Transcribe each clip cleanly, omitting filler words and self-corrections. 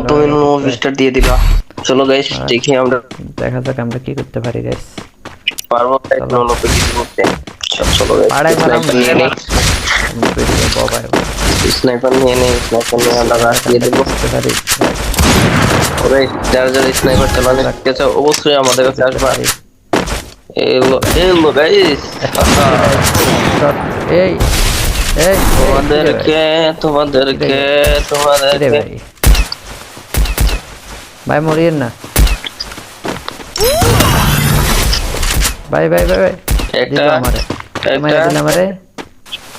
তুমি মুভিসটা দিয়ে দিবা। চলো গাইস দেখি আমরা দেখা যাক আমরা কি করতে পারি গাইস। পারবো টেকনোলজি কিছু করতে। চলো গাইস পাড়ায় মারাম নিয়ে নেই, ভিডিও বাবাই স্নাইপার নিয়ে নেই, স্নাইপার নিয়ে আমরা রাশ দিয়ে দেবো। করতে পারি ওরে যারা যারা স্নাইপার চালানো শিখেছে অবশ্যই আমাদের কাছে আসবা। এলো এলো গাইস, এই এই তোমাদেরকে তোমাদেরকে তোমাদেরকে ভাই মরিয়েন না ভাই ভাই ভাই ভাই একটা আমারে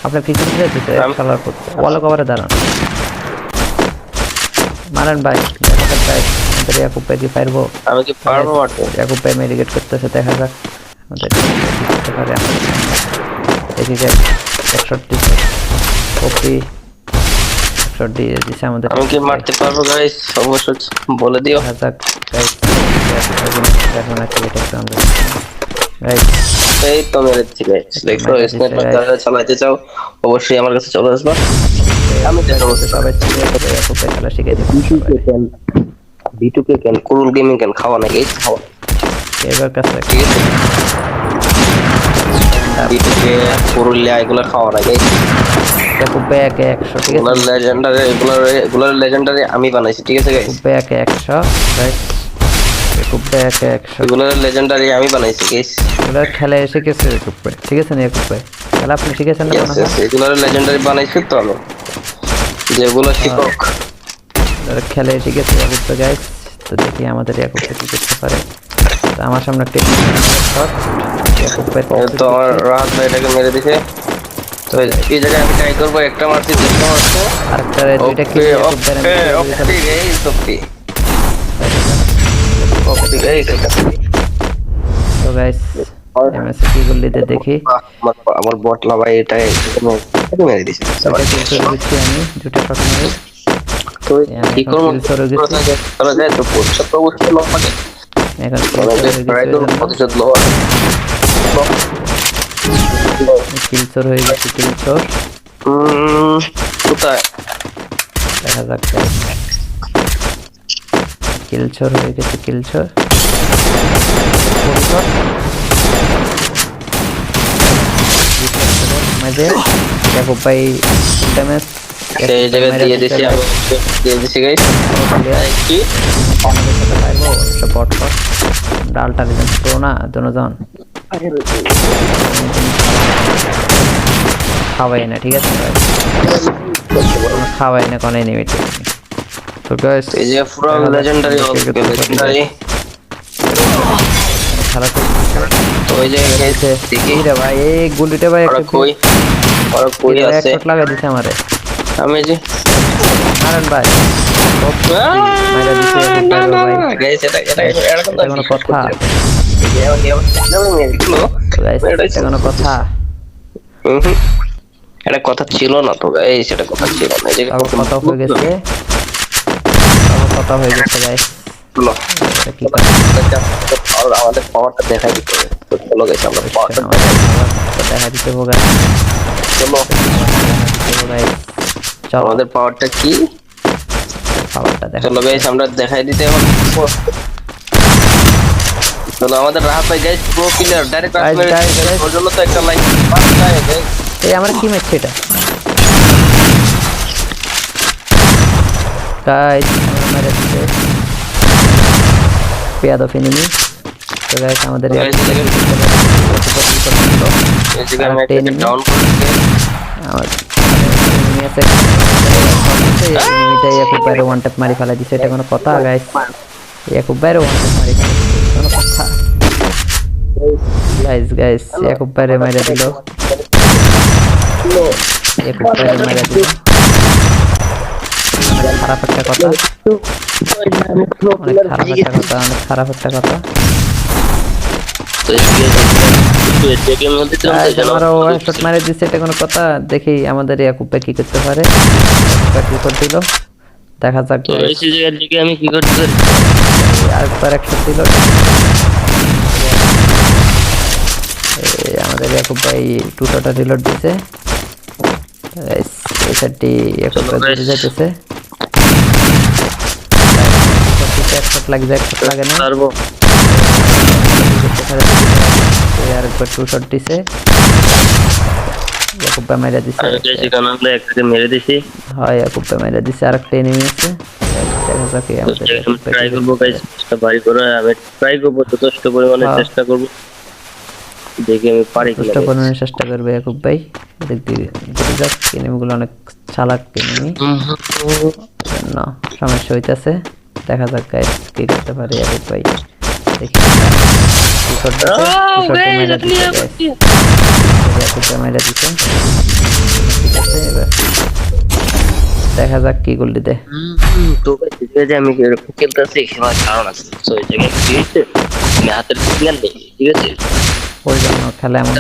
আপনি পিছন দিয়ে দিতে খেলার করতে ওয়াল কভারে দাঁড়ান মারেন ভাই ভাই আমাদের ইয়াকুব ভাই কি পারবো? আমি কি পারবো মারতে? ইয়াকুব ভাই মেডিকেট করতেছে, দেখা যাক আমাদের করতে পারে। দেখি যে 130 কপি 100 দিয়ে দিছে আমাদের। আমি কি মারতে পারবো গাইস? অবশ্যই বলে দিও। দেখা যাক গাইস এখন আছে এটা আমরা গাইস এই তো মেরেছি গাইস। দেখো স্নাইপার যারা চালাতে চাও অবশ্যই আমার কাছে চলে আসবা। আমি দেখো সবাই ইয়াকুব ভাই খেলা শিখিয়ে দেব। B2K কেন কুরুল গেমিং কেন খাওয়া না গাইস, খাওয়া এবার কাছে ঠিক আছে। B2K কুরুলিয়া এগুলো খাওয়া না গাইস। ইয়াকুব ভাই 100 ঠিক আছে। এগুলোর লেজেন্ডারি আমি বানাইছি, ঠিক আছে গাইস। ইয়াকুব ভাই 100 গাইস, ইয়াকুব ভাই 100 এগুলোর লেজেন্ডারি আমি বানাইছি গাইস। এগুলো খেলা এসে গেছে ইয়াকুব ভাই, ঠিক আছে না ইয়াকুব ভাই? খেলা আপনি শিখেছেন না মনে হয়? এগুলোর লেজেন্ডারি বানাইছি তো আমি, যেগুলো শিকক খেলা এসে গেছে ইয়াকুব ভাই গাইস। তো দেখি আমাদের ইয়াকুব ভাই কি করতে পারে। তো আমার সামনে একটা শট ইয়াকুব ভাই তো আমার রাহাত ভাই এটাকে মেরে দিছে। তো এই জায়গায় আমি ট্রাই করবো, একটা মারছি দুটো মারছে আরেকটা দুইটা কিল ইয়াকুব ভাই okay guys okay okay guys. তো গাইস এমএসএ কি করলি দেখি। আমার বটলা ভাই এটা মেরে দিছে। আমি দুটো শট মারি তো কি করব তোরা যায় তো পোস্ট তো বুঝতে লাগে এখন ট্রাই করব প্রতিশোধ লওয়া। কিলচোর হয়ে গেছে, কিলচোর কোথায় দেখা যাক। কিলচোর হয়ে গেছে, কিলচোর মাঝে ইয়াকুব ভাই ড্যামেজ এই জায়গায় দিয়ে দিছি, আমি দিয়ে দিছি গাইস। কি আমাদের সাথে পাইবো সব বট বট ডালটা দিবেন তো না দুজন খাওয়াই না, ঠিক আছে ভাই খাওয়াই না কোনো এনিমি। তো গাইস এই যে পুরো লেজেন্ডারি লেজেন্ডারি খেলা তো ওই যে গেছে দেখি রে ভাই এই গুলিটা ভাই ওরা কই আছে শট লাগা দিছে আমারে। আমি যে মারেন ভাই মাইরা দিছে ভাই গাইস। এটা কোনো কথা গাইস, এটা কোনো কথা এটা কথা ছিল না তো গাইস, এটা কথা ছিল না। এই যে কথা হয়ে গেছে, কথা হয়ে গেছে গাইস। কি আমাদের পাওয়ারটা দেখাই দিতে হবে। চলো গাইস আমরা পাওয়ারটা দেখা দিতে হবে। চলো চলো আমাদের পাওয়ারটা কি, পাওয়ারটা দেখা। চলো গাইস আমরা দেখাই দিতে হবে। চলো আমাদের রাহাত ভাই গাইস প্রো প্লেয়ার ডাইরেক্ট রাশ মেরে দিয়েছে। ওর জন্য তো একটা লাইক পাঠায় গাইস। এই আমরা কি ম্যাচ এটা গাইস? আমরা মেরে দিতে পেয়াদো ফিনিমি। তো গাইস আমাদের এই জায়গায় আমি একটা ডাউন করে আমার এনিমিটাই ইয়াকুব ভাইরে ওয়ান ট্যাপ মারি ফেলা দিছে। এটা কোনো কথা গাইস? ইয়াকুব ভাইরে ওয়ান ট্যাপ মারি ফেলা দিছে, কোনো কথা গাইস? গাইস ইয়াকুব ভাইরে মাইরা দিল, ইয়াকুব ভাইরে মাইরা দিল। খারাপ একটা কথা, অনেক খারাপ একটা কথা, অনেক খারাপ একটা কথা। আমারও শট মারে দিচ্ছে, এটা কোনো কথা? দেখি আমাদের ইয়াকুব ভাই কি করতে পারে। কি করে দিল দেখা যাক। আমি কি করতে পারি? আরেকবার একটা দিল। আমাদের ইয়াকুব ভাই টুটোটা রিলোড দিছে। এই সাইডটি ইয়াকুব ভাই যেতেছে। শট লাগে যায়, শট লাগে না। পারবো আরেকবার 2 শট দিছে, ইয়াকুব ভাই মেরে দিছে। আমি বেশি কানালে একটাকে মেরে দিছি। হয় ইয়াকুব ভাই মেরে দিছে, আরেকটা এনিমি আছে। দেখা যাক কি আমাদের ইয়াকুব ভাই ট্রাই করবো গাইস, চেষ্টা বাড়ি করে আমি ট্রাই করবো যথেষ্ট পরিমাণে চেষ্টা করবো, দেখি আমি পারি কিনা। চেষ্টা করার চেষ্টা করবে ইয়াকুব ভাই। এদিক দিয়ে দেখে যাক, এনিমিগুলো অনেক চালাক এনিমি, না সমস্যা হইতাছে। দেখা যাক গাইস কি করতে পারে ইয়াকুব ভাই। দেখি দেখা যাক কি গোল দিতে। তো যে আমি খেলতেছি আমার কারণ আছে, তো এই জায়গায় কি হয়েছে আমি হাতের সিগন্যাল নেই, ঠিক আছে ওই জন্য খেলা এমন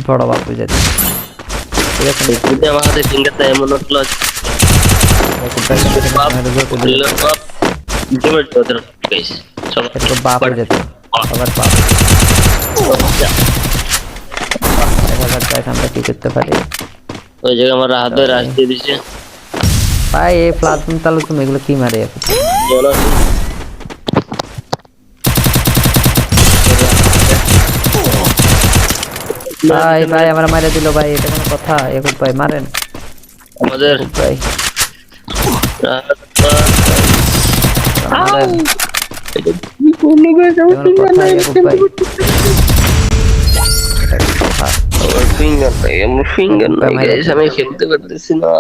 বড় বাপ হয়ে যাচ্ছে, ঠিক আছে। যদি আমার হাতে ফিঙ্গারটা এমন হলো বাপ হয়ে যেত সবার বাপ। দেখা যাক গাইস আমরা কি করতে পারি। ওই জায়গায় আমার হাতে রাশ দিয়ে দিছে ভাই। এই প্লাজম তাহলে তুমি এগুলো কি মারে এখন? ভাই ভাই আমরা মারে দিল ভাই, এটা কোনো কথা? এখন ভাই মারেন আমাদের ভাই, আমি খেলতে পারতেছি না।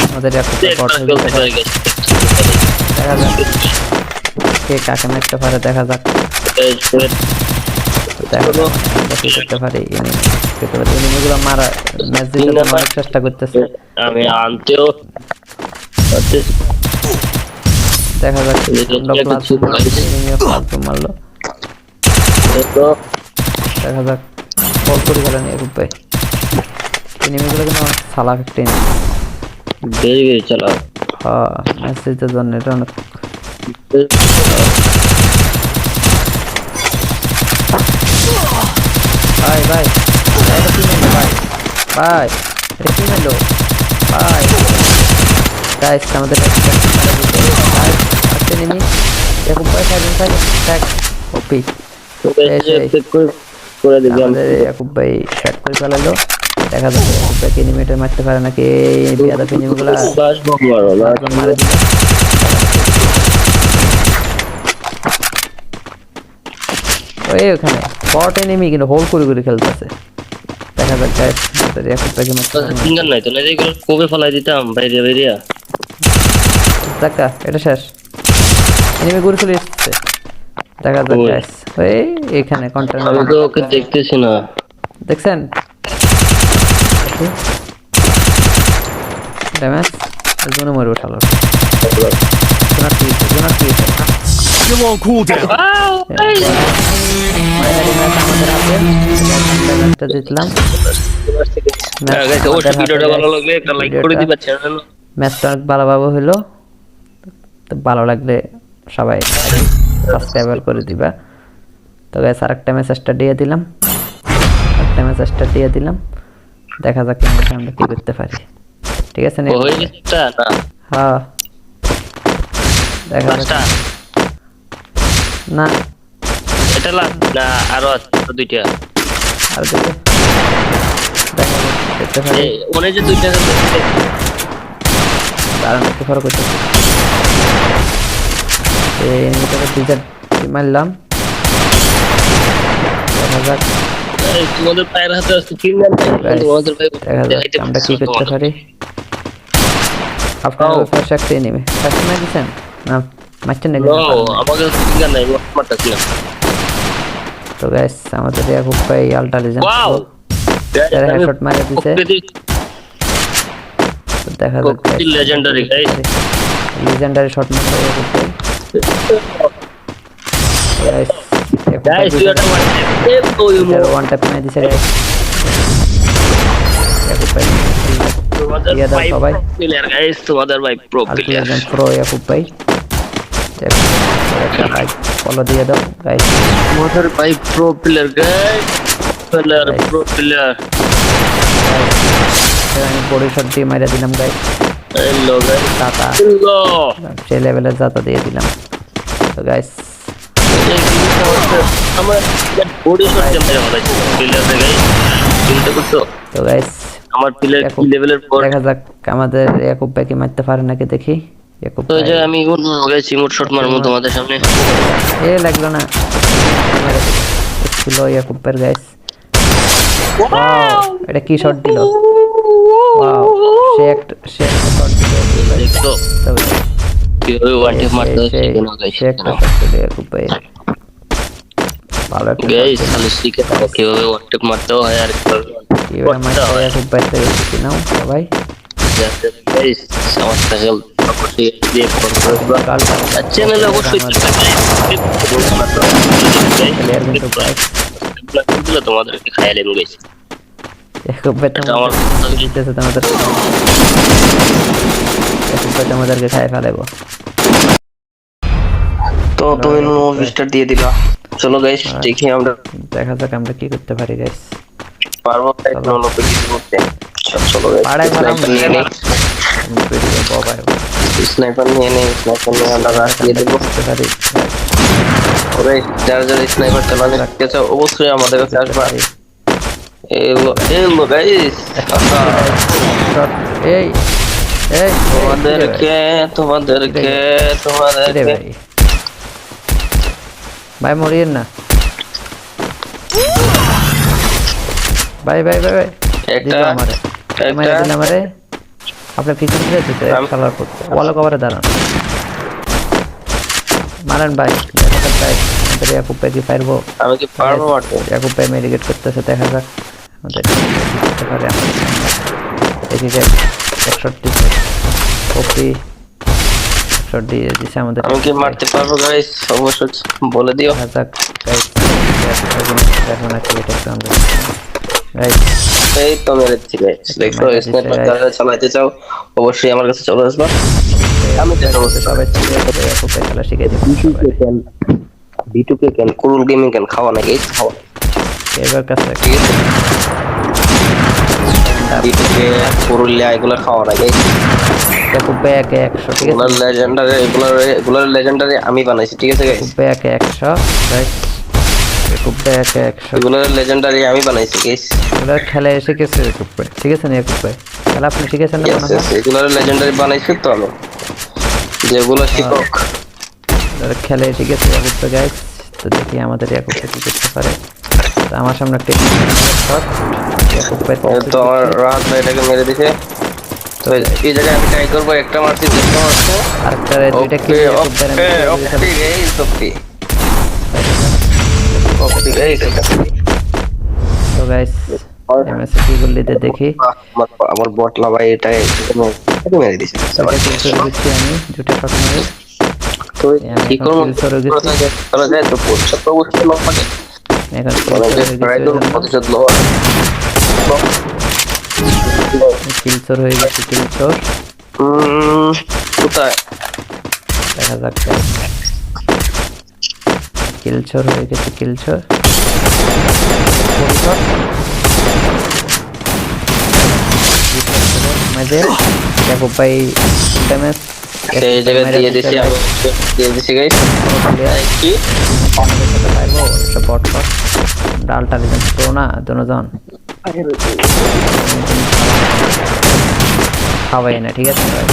আমাদের কে কাকে মারতে পারে দেখা যাক। করতে পারি এনিমিগুলো মারা ম্যাচ দিতে অনেক চেষ্টা করতেছে, আমি আনতেও দেখা যাক। মারলো দেখা যাক, বল করে গেলেন ইয়াকুব ভাই। এনিমিগুলো কিন্তু সালাক একটা বেরিয়ে চলো। হ্যাঁ ম্যাচ জিতার জন্য এটা অনেক। ভাই ভাই এটা কি মেলো ভাই, ভাই এটা কি মেলো ভাই। গাইস আমাদের এনিমি ইয়াকুব ভাই ওপি করে দিবি। আমাদের ইয়াকুব ভাই শট করে ফেলালো। দেখা যাক ইয়াকুব ভাই এনিমিটা মারতে পারে নাকি। বিয়াদা এনিমিগুলো মারে দিল। ওই ওখানে বট এনিমি কিন্তু হোল করে করে খেলতেছে। দেখা যাক গাইস আমাদের ইয়াকুব ভাইকে মারতে পারে ফিঙ্গার নাই তো, না এগুলো কবে ফলাই দিতাম বাইরে বাইরে। দেখা এটা শেষ, এনিমি ঘুরে চলে এসেছে। দেখা যাক গাইস ওই এখানে কন্টেনার। আমি তো ওকে দেখতেছি না, দেখছেন ড্যামেজ এর জন্য মরে উঠালো। Still on cooldown. জিতলাম। ভিডিওটা ভালো লাগলে একটা লাইক করে দিবা, চ্যানেল ম্যাচটা অনেক ভালোভাবে হলো। তো ভালো লাগলে সবাই সাবস্ক্রাইব করে দিবা। তো গাইস আরেকটা মেসেজটা দিয়ে দিলাম, দেখা যাক আমরা কি করতে পারি, ঠিক আছে? হয়ে গেছে না? হ্যাঁ দেখা যাক। না এটা না আরো দুইটা, আর দেখো দেখা যাক করতে পারি। ওনে যে দুইটা কারণ একটু ফরক হচ্ছে। এটাকে দুইটা মারলাম, দেখা যাক তোমাদের পায়ের হাতে আছে ফিঙ্গার নাই, তোমাদের পায়ে দেখা যাক আমরা কি করতে পারি। আপনার ফার্স্ট একটা নেবে ফার্স্ট না দিছেন না মারছেন না? আমাদের ফিঙ্গার নাই, মারতাছি না। তো গাইস আমাদের ইয়াকুব ভাই আলটা লিজেন্ড ওয়াও তার হেডশট মারে দিয়েছে। দেখা যাক লেজেন্ডারি গাইস, লেজেন্ডারি শট মারলো ইয়াকুব ভাই। Guys you are one tap মারে দিয়েছে গাইস ইয়াকুব ভাই। সবাই প্লেয়ার গাইস, তোমাদের ভাই প্রো প্লেয়ার, প্রো ইয়াকুব ভাই। একটা লাইক ফলো দিয়ে দাও গাইস, তোমাদের ভাই pro player guys, pro player. আমি বডি শট দিয়ে মাইরা দিলাম গাইস। হ্যালো গাইস, জাতা হ্যালো। সেই লেভেলের জাতা দিয়ে দিলাম। তো গাইস আমার বডি শট ক্যামেরা বানাইছি প্লেয়ারে গাইস, চিন্তা করছো তো গাইস আমার প্লেয়ার কি লেভেলের পর। দেখা যাক আমাদের ইয়াকুব ভাই কি মারতে পারে নাকি দেখি। ইয়াকুব তো ভাই যে আমি গাইস ইমোট শট মারবো তোমাদের সামনে। এ লাগলো না, ছিল ইয়াকুব ভাই গাইস। ওয়াও এটা কি শট দিল, ওয়াও সে একটা শট দিল দেখছো কিভাবে ওয়ান টেপ মারতে হচ্ছে কেন গাইস। সে একটা শট দিল ইয়াকুব ভাই, ভালো একটা গাইস খালি শিখে থাকো কিভাবে ওয়ান টেপ মারতে হয় আর কিভাবে মারতে হয় ইয়াকুব ভাই থেকে শিখে নাও সবাই। গাইস সমস্যা হল অবশ্যই দিয়ে করবে চ্যানেলে অবশ্যই প্লেয়ার কিন্তু প্রায় দিলে তোমাদেরকে খাইয়ে নেবো গাইস। ইয়াকুব ভাই আমার দিতেছে তোমাদের, ইয়াকুব ভাই তোমাদেরকে খাই ফেলাইবো। তো তুমি মুভিস্টার দিয়ে দিলা, চলো গাইস দেখি আমরা দেখা যাক আমরা কি করতে পারি গাইস। পারবো গাইস নো কিছু করতে। চলো গাইস পাড়ায় গেলাম নিয়ে নেই, বাবা স্নাইপার নিয়ে নেই, স্নাইপার নিয়ে আমরা রাশ দিয়ে দেবো। করতে পারি ওরে যারা যারা স্নাইপার চালানো গেছে অবশ্যই আমাদের কাছে আসবা। এলো গাইস, এই এই তোমাদেরকে রে ভাই ভাই মরিয়েন না ভাই ভাই ভাই ভাই একটা দিল আমারে মাইরা দিল আমারে। আপনার পিছনে দিতে খেলার করতে ওয়াল কভারে দাঁড়ান, মারেন ভাই ভাই। আমাদের ইয়াকুব ভাই কি পারবো, আমি কি পারবো মারতে? ইয়াকুব ভাই মেডিকেট করতেছে, দেখা যাক আমাদের করতে পারে। দেখি যে 61 কপি 61 দিয়ে দিছে আমাদের। আমি কি মারতে পারবো গাইস অবশ্যই বলে দিও। দেখা যাক গাইস দেখো না কি এটা আমরা গাইস। এই তো মেরেছি গাইস, দেখো স্নাইপার যারা চালাতে চাও অবশ্যই আমার কাছে চলে আসবা। আমি দেখাবো সবাই ইয়াকুব ভাই খেলা শিখে দিব। B2K কেন কুরুল গেমিং কেন খাওয়া না গাইস, খাওয়া এবার কাছে ঠিক আছে। B2K কুরুলিয়া এগুলা খাওয়া না গাইস, ইয়াকুব ভাই 100 ঠিক এগুলার আছে। লেজেন্ডারি এগুলার লেজেন্ডারি আমি বানাইছি ঠিক আছে গাইস। ইয়াকুব ভাই 100 গাইস, ইয়াকুব ভাই 100 এগুলার লেজেন্ডারি আমি বানাইছি গাইস। এগুলা খেলা শিখেছে ইয়াকুব ভাই, ঠিক আছে না ইয়াকুব ভাই? খেলা আপনি শিখেছেন না মনে হয়? এগুলার লেজেন্ডারি বানাইছি তো আমি, যেগুলো শিকক এগুলা খেলা শিখেছে ইয়াকুব ভাই গাইস। তো দেখি আমাদের ইয়াকুব ভাই কি করতে পারে। তো আমার সামনে একটা শট ইয়াকুব ভাই তো আমার রাহাত ভাই এটাকে মেরে দিছে। তো এই জায়গায় আমি ট্রাই করবো, একটা মারছি দুটো মারছে আরেকটা দুইটা কিল ওকে ইয়াকুব ভাই ওকে গাইস ওকে গাইস। তো গাইস এমএসসি কি গুলিতে দেখি আমার বটলা ভাই এটাই মেরে দিছে। এটা কিল করে দিচ্ছি আমি দুটো শট মারি। তো কি করব তোরা যায় তো পড়ছে তো অবশ্যই লোক পাবে এখন প্রতিশোধ লো কিল চোর হয়ে গেছে, কিল চোর। কোথায় দেখা যাক কিল চোর হয়ে গেছে, কিল চোর। ইয়াকুব ভাই ড্যামেজ এই জায়গায় দিয়ে দিছি, আমি দিয়ে দিছি গাইস। কি আমাদের সাথে পারবো সব বট বট ডালটা দিবেন তো না দুজন খাওয়াই না, ঠিক আছে ভাই?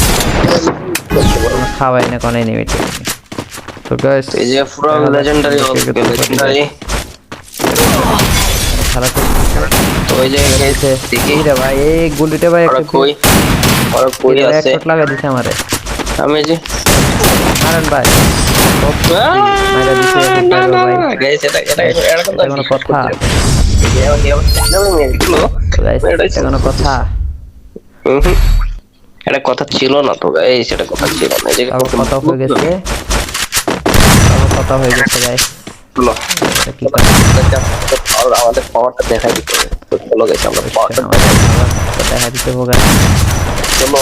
খাওয়াই না কোনো এনিমিটি। তো গাইস এই যে পুরো লেজেন্ডারি লেজেন্ডারি খেলা তো ওই যে গাইস দেখি রে ভাই এই গুলিটা ভাই ওরা একটা কই আছে শট লাগা দিছে আমারে। আমি যে মারেন ভাই মাইরা দিছে ভাই। গাইস এটা কোনো কথা গাইস, এটা কোনো কথা? এটা কথা ছিল না তো গাইস, এটা কথা ছিল না। এই যে কথা হয়ে গেছে, কথা হয়ে গেছে গাইস। চলো কি করে আমাদের পাওয়ারটা দেখাই দিতে হবে। তো চলো গাইস আমরা পাওয়ারটা দেখা দিতে হবে গাইস। চলো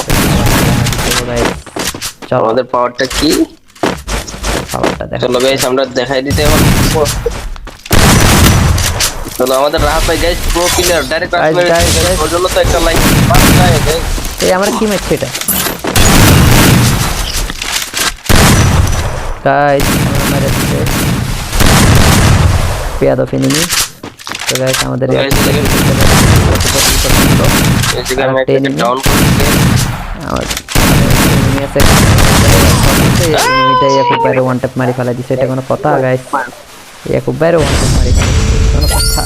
চলো আমাদের পাওয়ারটা কি, পাওয়ারটা দেখা। চলো গাইস আমরা দেখাই দিতে হবে। চলো আমাদের রাহাত ভাই গাইস প্রো প্লেয়ার ডাইরেক্ট ওর জন্য তো একটা লাইক এই আমরা কি ম্যাচ এটা গাইস মেরে দিচ্ছে পেয়াদফ এনিমি। তো গাইস আমাদের Guys, দেখেন। এই জায়গায় আমি আরেকটা একটা enemy। ডাউন করছি। এনিমি আছে এনিমিটাই ইয়াকুব ভাইরে ওয়ান ট্যাপ মারি ফেলা দিছে, এটা কোনো কথা গাইস? ইয়াকুব ভাইরে ওয়ান ট্যাপ মারি ফেলা দিছে, কোনো কথা?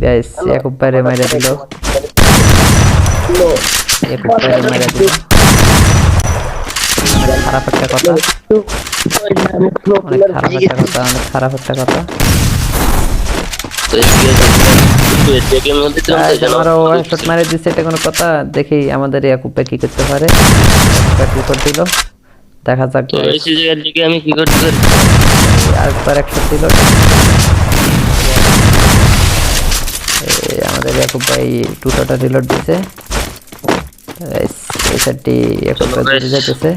গাইস ইয়াকুব ভাইরে মাইরা দিল, ইয়াকুব ভাইরে মাইরা দিল। অনেক খারাপ একটা কথা, অনেক খারাপ একটা কথা, অনেক খারাপ একটা কথা। তো এই জায়গায় মধ্যে তো গাইস আমারও হেডশট মারি দিছে, এটা কোনো কথা? দেখি আমাদের ইয়াকুব ভাই কি করতে পারে। কি করে দিল দেখা যাক। তো এই জায়গার দিকে আমি কি করতে পারি? আরেকবার একশো দিল। আমাদের ইয়াকুব ভাই টুটাটা রিলোড দিছে। Guys, এই সাইডটি ইয়াকুব ভাই ধরে যাইতেছে।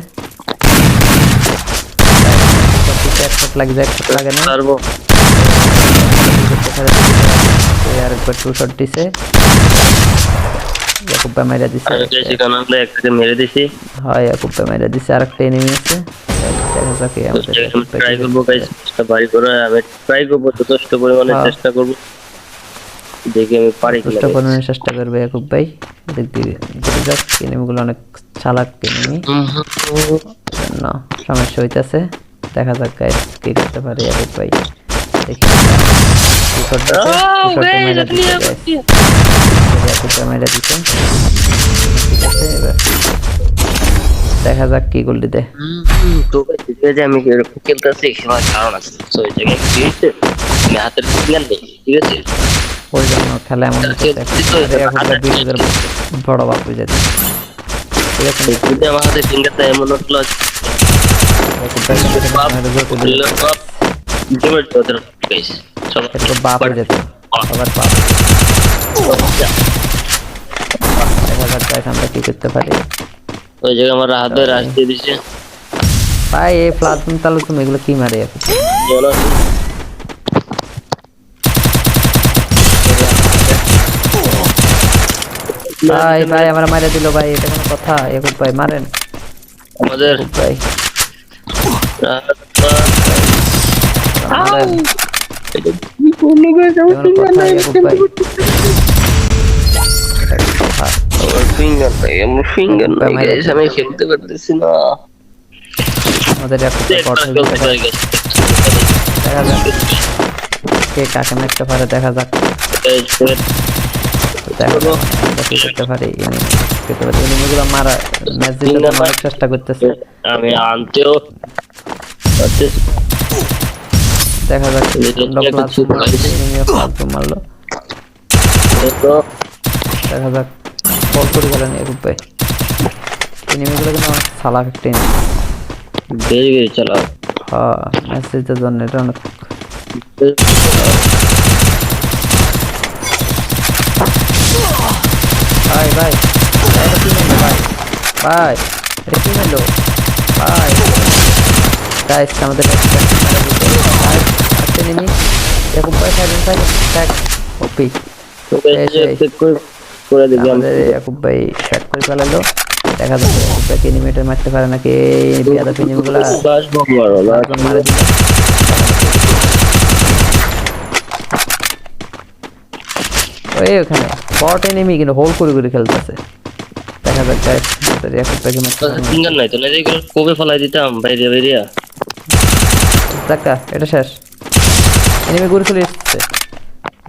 একশট লাগে না। পারবো। আরেকবার টু শট দিছে, ইয়াকুব ভাই মাইরা দিছে। আমি বেশি কানালে একটাকে মেরে দিছি। হয় ইয়াকুব ভাই মাইরা দিছে, আরেকটা এনিমি আছে। দেখা যাক কি আমাদের ইয়াকুব ভাই ট্রাই করবো গাইস, চেষ্টা বাড়ি করে আমি ট্রাই করবো, যথেষ্ট পরিমাণে চেষ্টা করবো, দেখি আমি পারি কিনা। চেষ্টা পরিমাণে চেষ্টা করবে ইয়াকুব ভাই। দেখি যাক এনিমিগুলো অনেক চালাক এনিমি। না সমস্যা হইতাছে, দেখা যাক গাইস কি করতে পারে ইয়াকুব ভাই। দেখি দেখা যাক কি গোল্ডি দেয়। তো ঠিক আছে, আমি এরকম খেলতেছি সবার কারণ আছে। তো এই জায়গায় কি হয়েছে, আমি হাতের সিগন্যাল নেই, ঠিক আছে? ওই জন্য খেলা এমন বড় বাপ হয়ে যাচ্ছে, ঠিক আছে? যদি আমার হাতে ফিঙ্গারটা এমন হলো বাপ হয়ে যেত, আবার বাপ। দেখা যাক গাইস আমরা কি করতে পারি। ওই জায়গায় আমার হাতে রাশ দিয়ে দিছে ভাই। এই প্লাজম তালু তুমি এগুলো কি মারে এখন? ভাই ভাই আমার মারা দিল ভাই, এটা কোনো কথা? ইয়াকুব ভাই মারেন আমাদের ভাই, মারেন। এটা কোনো কথা ইয়াকুব ভাই? এটা কোনো কথা? আমার ফিঙ্গার নাই, আমার ফিঙ্গার নাই গাইস, আমি খেলতে পারতেছি না। আমাদের ইয়াকুব ভাই বট হয়ে যেতে পারে। দেখা যাক কে কাকে মারতে পারে, দেখা যাক। দেখা যাক আমরা কি করতে পারি। এনিমিগুলো মারা ম্যাচ জিতার অনেক চেষ্টা করতেছে। আমি আনতেও পারতেছি। দেখা যাক প্লাজম মারলো। দেখা যাক বল করে গেলেন ইয়াকুব ভাই। এনিমিগুলো কিন্তু অনেক চালাক একটা এনিমি। বেরিয়ে গেছে চালাক। হ্যাঁ ম্যাচ জিতার জন্য এটা অনেক। ভাই ভাই এটা কি মেলো ভাই? ভাই এটা কি মেলো ভাই? গাইস আমাদের একটা এনিমি ইয়াকুব ভাই সাইড ওপি করে দিবি। আমাদের ইয়াকুব ভাই শট করে ফেলালো। দেখা যাক ইয়াকুব ভাই এনিমিটার মারতে পারে নাকি। বিয়াদা এনিমিগুলা মারা দিল। ওই ওখানে বট এনিমি কিন্তু হোল করে করে খেলতেছে। দেখা যাক গাইস আমাদের ইয়াকুব ভাইকে মারতে পারে নাকি। ফিঙ্গার নাই তো, না এগুলো কবে ফলাই দিতাম বাইরে বাইরে। দেখা এটা শেষ, এনিমি ঘুরে চলে এসেছে।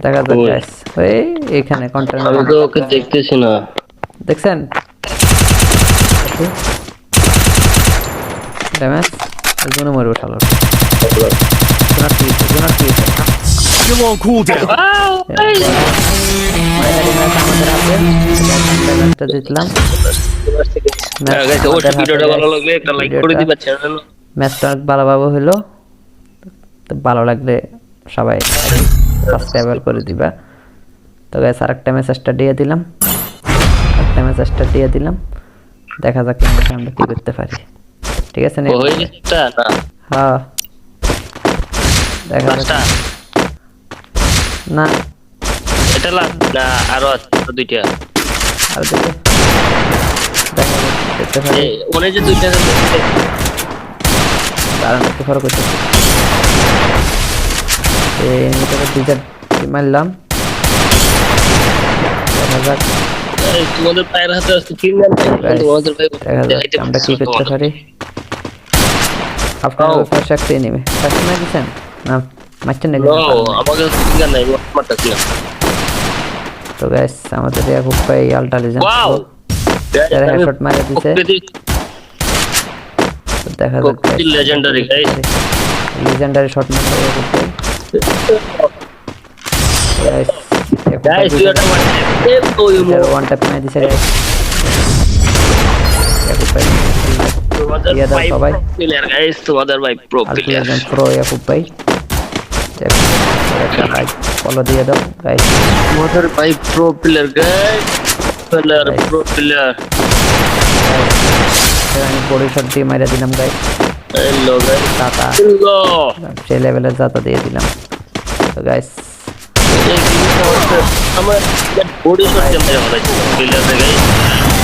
দেখা যাক গাইস ওই এখানে কন্টেনার। আমি তো ওকে দেখতেছি না, দেখছেন? ড্যামেজ জোনে মরবে শালা। জোনার কি Still on cooldown. ম্যাচটা জিতলাম। ম্যাচটা অনেক ভালোভাবে হইলো। তো ভালো লাগলে সবাই সাবস্ক্রাইব করে দিবা। তো গাইস আরেকটা মেসেজটা দিয়ে দিলাম, একটা মেসেজটা দিয়ে দিলাম। দেখা যাক আমরা কি করতে পারি, ঠিক আছে? হ্যাঁ দেখা যাক। না এটা লাস্ট না, আরো আছে দুইটা। আর দেখে দেখা যাক দেখতে পারি। মনে যে দুইটা দাঁড়ান একটু ফরক হচ্ছে এনিমিটাকে ডিজার্ট মারলাম দেখা যাক এই তোমাদের পায়ের হাতে আছে কি না Guys, তোমাদের ভাই দেখা যাক আমরা কি করতে পারি আপনার Oh. পাশে একটা এনিমি ফার্স্ট ম্যাচ দিছেন না মারছেন নাকি নো আমাকে ফিঙ্গার নাই মারতাছি না তো গাইস আমাদের ইয়াকুব ভাই আলটা লিজেন্ড ওয়াও যারা হেডশট মারা দিছে তো দেখা যাক লেজেন্ডারি গাইস লিজেন্ডারি শট মারলো ইয়াকুব ভাই গাইস গাইস ইউ আর এ তো ইউ নো ওয়ান ট্যাপ মেরে দিছে গাইস ইয়াকুব ভাই তোমাদের ইয়া দাও ভাই সবাই। প্লেয়ার গাইস তোমাদের ভাই প্রো আলটা প্লেয়ার লিজেন্ড প্রো ইয়াকুব ভাই একটা লাইক ফলো দিয়ে দাও গাইস তোমাদের ভাই pro player guys pro player আমি বডি শট দিয়ে মেরে দিলাম guys hello guys tata hello সেই লেভেলের জাতা দিয়ে দিলাম তো গাইস আমার বডি শট কেমনে হয় প্লেয়ার গাইস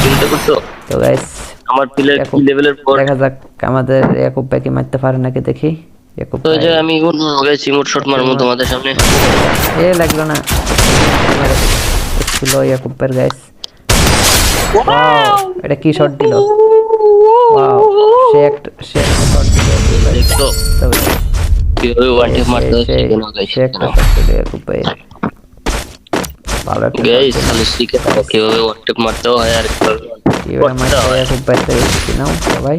চিন্তা করছো তো গাইস আমার প্লেয়ার কি লেভেলের পর দেখা যাক আমাদের ইয়াকুব ভাইকে মারতে পারে নাকি দেখি ইয়াকুব তো ভাই যে আমি গাইস ইমোট শট মারবো তোমাদের সামনে এ লাগলো না ছিল ইয়াকুব ভাই গাইস ওয়াও এটা কি শট দিল ওয়াও সে একটা শট দিল দেখছো তো কিভাবে ওয়ান টিপ মারতে হচ্ছে কেন গাইস সে একটা শট দিল ইয়াকুব ভাই ভালো একটা গাইস খালি শিখে থাকো কিভাবে ওয়ান টিপ মারতে হয় আর কিভাবে মারতে হয় ইয়াকুব ভাই থেকে শিখি নাও সবাই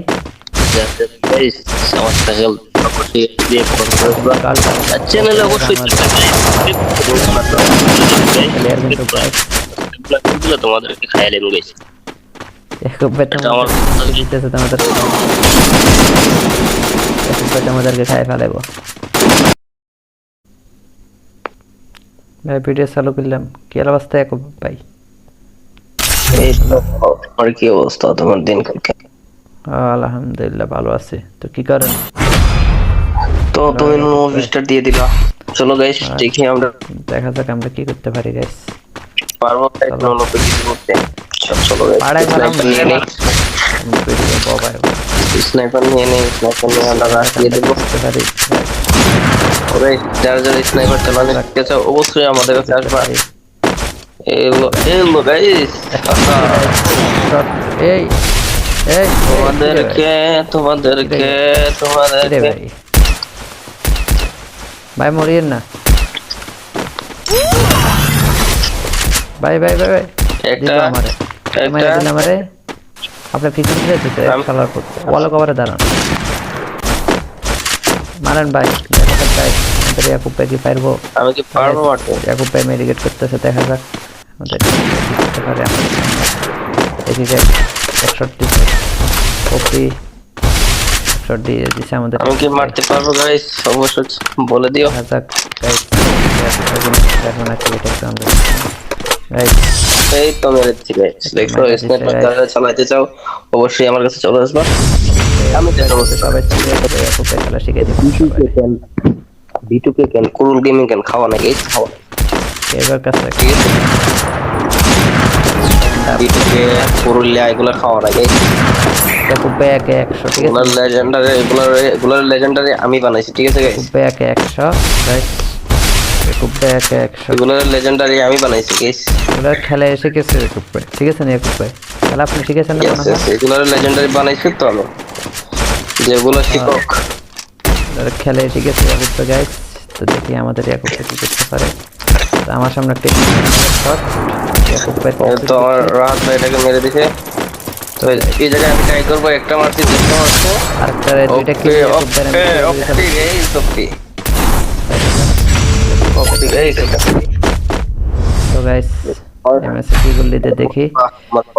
গাইস আমার চ্যানেল অবশ্যই দিয়ে করবে কাল চ্যানেলে অবশ্যই প্লেয়ার কিন্তু প্রায় দিলে তোমাদেরকে খাইলে গাইস ইয়াকুব ভাই তো আমার দিতেছে তোমাদের ইয়াকুব ভাই তোমাদেরকে খাই ফেলাবো ভাই ভিডিও চালু করলাম কি অবস্থা ইয়াকুব ভাই এই তো আর কি অবস্থা তোমার দিন কালকে আলহামদুলিল্লাহ ভালো আছে তো কি করেন তো তুমি মুভি স্টার দিয়ে দিলা চলো গাইস দেখি আমরা দেখা যাক আমরা কি করতে পারি গাইস পারবো তাই চলো কিছু করতে চলো পাড়ায় গেলাম নিয়ে নেই ভিডিও বাবাই স্নাইপার নিয়ে নেই স্নাইপার নিয়ে আমরা রাশ দিয়ে দেবো করতে পারি ওরে যারা যারা স্নাইপার চালানো গেছে অবশ্যই আমাদের কাছে আসবা এলো গাইস শট এই এই তোমাদেরকে রে ভাই ভাই মরিয়েন না ভাই ভাই ভাই ভাই একটা দিল আমারে মেরে দিল আমারে আপনার পিছন দিয়ে দিতে খেলার করতে ওয়ালো কভারে দাঁড়ান মারেন ভাই দেখা যাক ভাই আমাদের ইয়াকুব ভাই কি পারবো আমি কি পারবো মারতে ইয়াকুব ভাই মেডিকেট করতেছে দেখা যাক আমাদের কি করতে পারে আমাদের দেখি যে 61 কপি 61 দিয়ে দিছে আমাদের আমি কি মারতে পারবো গাইস অবশ্যই বলে দিও দেখা যাক গাইস দেখো না কি এটা আমরা গাইস এই তো মেরেছি গাইস দেখো স্নাইপার যারা চালাতে চাও অবশ্যই আমার কাছে চলে আসবা আমি দেখাবো সবাই ছিল ইয়াকুব ভাই খেলা শিখিয়ে দিব B2K কেন কুরুল গেমিং কেন খাওয়া না গাইস খাওয়া এবার কাছে ঠিক আছে B2K কুরুলিয়া এগুলো খাওয়া না গাইস ইয়াকুব ভাই একে 100 ঠিক আছে এগুলোর লেজেন্ডারি আমি বানাইছি ঠিক আছে গাইস ইয়াকুব ভাই একে 100 গাইস ইয়াকুব ভাই একে 100 এগুলোর লেজেন্ডারি আমি বানাইছি গাইস এগুলো খেলা এসে গেছে ইয়াকুব ভাই ঠিক আছে না ইয়াকুব ভাই খেলা আপনি শিখেছেন না মনে হয় এগুলোর লেজেন্ডারি বানাইছি তো আমি যেগুলো শিকক খেলা এসে গেছে ইয়াকুব ভাই গাইস তো দেখি আমাদের ইয়াকুব ভাই কি করতে পারে তো আমার সামনে একটা শট ইয়াকুব ভাই তো আমার রাহাত ভাই এটাকে মেরে দিছে তো এই জায়গায় আমি ট্রাই করবো একটা মারছি দুটো মারছে আরেকটা দুইটা কি ইয়াকুব ভাই গাইস তো গাইস এমএস কি গুলিতে দেখি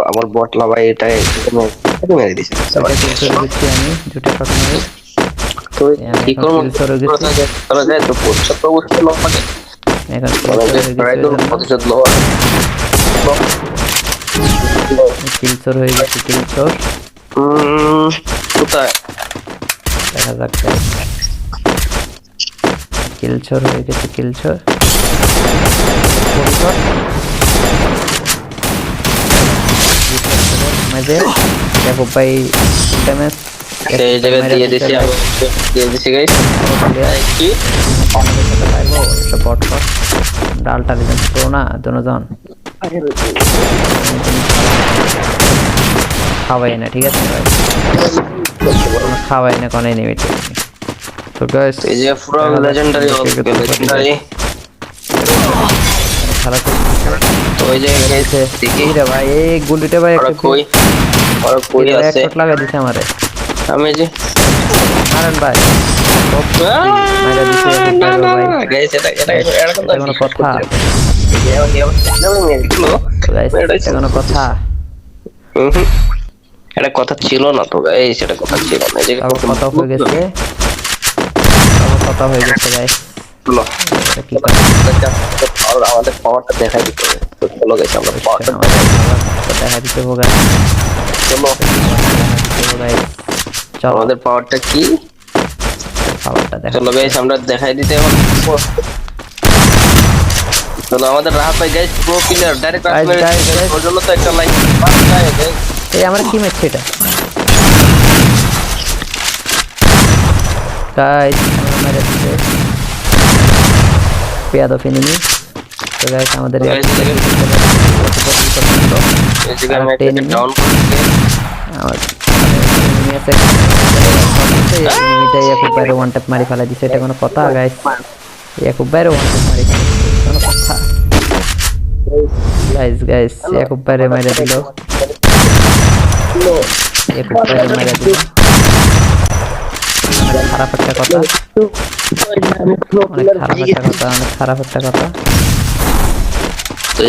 আমার বটলা ভাই এটা মেরে দিছে এটা কিন্তু দিচ্ছি আমি দুটো শট মারি তো কি করব করা যায় তো পরিচয় তো অবশ্যই লোক পাবে এখন প্রতিশোধ লো কিলচোর হয়ে গেছে কিলচোর কোথায় দেখা যাক কিলচোর হয়ে গেছে কিলচোর মাঝে ইয়াকুব ভাই ড্যামেজ সেই জায়গায় দিয়ে দিছি আমি, দিয়ে দিছি গাইস। কি আমাদের সাথে পারবো সব বট ফট ডালটা রিজেন্ট করো না দুজন খাওয়াই না, ঠিক আছে ভাই, খাওয়াই না কোনো এনিমিট। তো গাইস এই যে পুরো লেজেন্ডারি লেজেন্ডারি খেলা তো ওই যে গাইস দেখি রে ভাই, এই গুলিটা ভাই ওরা একটা কই, ওরা কই আছে? শট লাগা দিছে আমারে, আমি যে মারেন ভাই, মাইরা দিছে ভাই। গাইস এটা এরকম এটা কোনো কথা গাইস, এটা কোনো কথা? এটা কথা ছিল না তো গাইস, এটা কথা ছিল না। যে আবার কথা হয়ে গেছে, আবার কথা হয়ে গেছে গাইস। চলো এটা কি কথা? আমাদের পাওয়ারটা দেখাই দিতে হবে। তো চলো গাইস আমরা পাওয়ারটা দেখা দিতে হবে গাইস, চলো গাইস চলো আমাদের পাওয়ারটা কি, পাওয়ারটা দেখা। চলো গাইস আমরা দেখাই দিতে হবে। চলো আমাদের রাহাত ভাই guys pro player direct Guys, আসলে guys, guys. ওর জন্য তো একটা লাইক পাঠায় গাইস। এই আমরা কি ম্যাচ এটা গাইস, আমরা মেরে দিতে পেয়াদ অফ এনিমি। তো গাইস আমাদের Guys, এই জায়গায় আমি একটা ডাউন করছি। এনিমি আছে, এনিমিটা ইয়াকুব বাইরে ওয়ান ট্যাপ মারি ফেলা দিছে, এটা কোনো কথা গাইস? ইয়াকুব বাইরে ওয়ান ট্যাপ মারি ফেলা দিছে, কোনো কথা? গাইস গাইস ইয়াকুব বাইরে মাইরা দিল, ইয়াকুব বাইরে মাইরা দিল, অনেক খারাপ একটা কথা, অনেক খারাপ একটা কথা, অনেক খারাপ একটা কথা। তো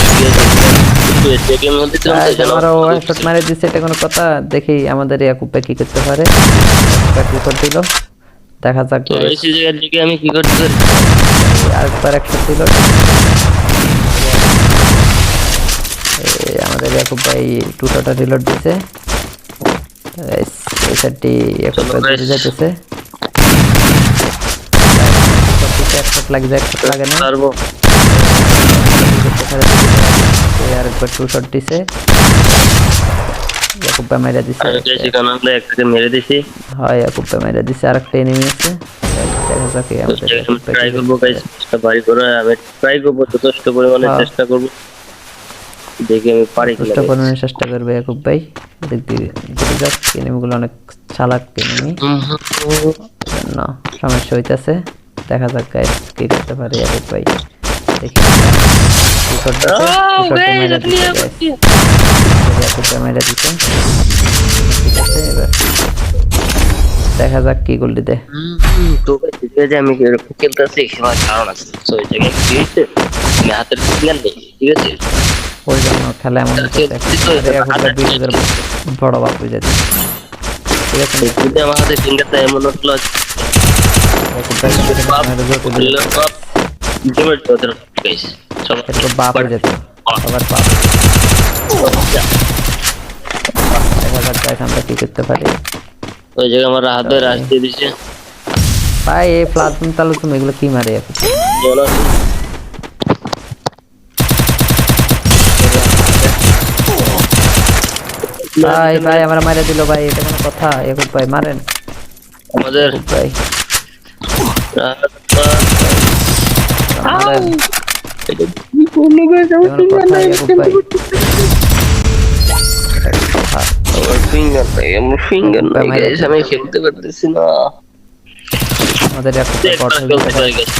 এই গেমের মধ্যে তো গাইস আমারও হেডশট মারি দিছে, এটা কোনো কথা? দেখি আমাদের ইয়াকুব ভাই কি করতে পারে, কি করে দিল দেখা যাক। তো এই জায়গার দিকে আমি কি করতে পারি? আরেকবার একটা দিল, আমাদের ইয়াকুব ভাই টুটাটা রিলোড দিছে। গাইস এই সাইডটি ইয়াকুব ভাই ধরে যাইতেছে, একশট লাগে, একশট লাগে না, পারবো আরেকবার টু শট দিছে, ইয়াকুব ভাই মেরে দিছে। আর গাইস এখানে আমরা একটাকে মেরে দিছি। হয় ইয়াকুব ভাই মেরে দিছে, আরেকটা এনিমি আছে, দেখা যাক কি আমাদের আমি ট্রাই করব গাইস, চেষ্টা বাড়ি করে আমি ট্রাই করব, যথেষ্ট পরিমাণে চেষ্টা করব, দেখি আমি পারি কিনা। চেষ্টা করবেন, চেষ্টা করবে ইয়াকুব ভাই। দেখি যাক এনিমিগুলো অনেক চালাক এনিমি, না সমস্যা হইতাছে, দেখা যাক গাইস কি করতে পারে ইয়াকুব ভাই। দেখি দেখা যাক কি গোল দিতে। তো ঠিক আছে আমি এরকম খেলতেছি, আমার কারণ আছে। তো এই জায়গায় কি হয়েছে, আমি হাতের সিগন্যাল নেই, ঠিক আছে? ওই জন্য খেলা এমন বড় বাপ হয়ে যাচ্ছে, ঠিক আছে? যদি আমার হাতে ফিঙ্গারটা এমন হলো বাপ হয়ে যেত, আবার বাপ। দেখা যাক গাইস আমরা কি করতে পারি। ওই জায়গায় আমার হাতে রাশ দিয়ে দিছে ভাই, এই প্লাজম তালু তুমি এগুলো কি মারে এখন? ভাই ভাই আমরা মারে দিল ভাই, এটা কোনো কথা? ইয়াকুব ভাই মারেন আমাদের ভাই, আমি খেলতে পারতেছি না। আমাদের ইয়াকুব ভাই বট হয়ে গেছে।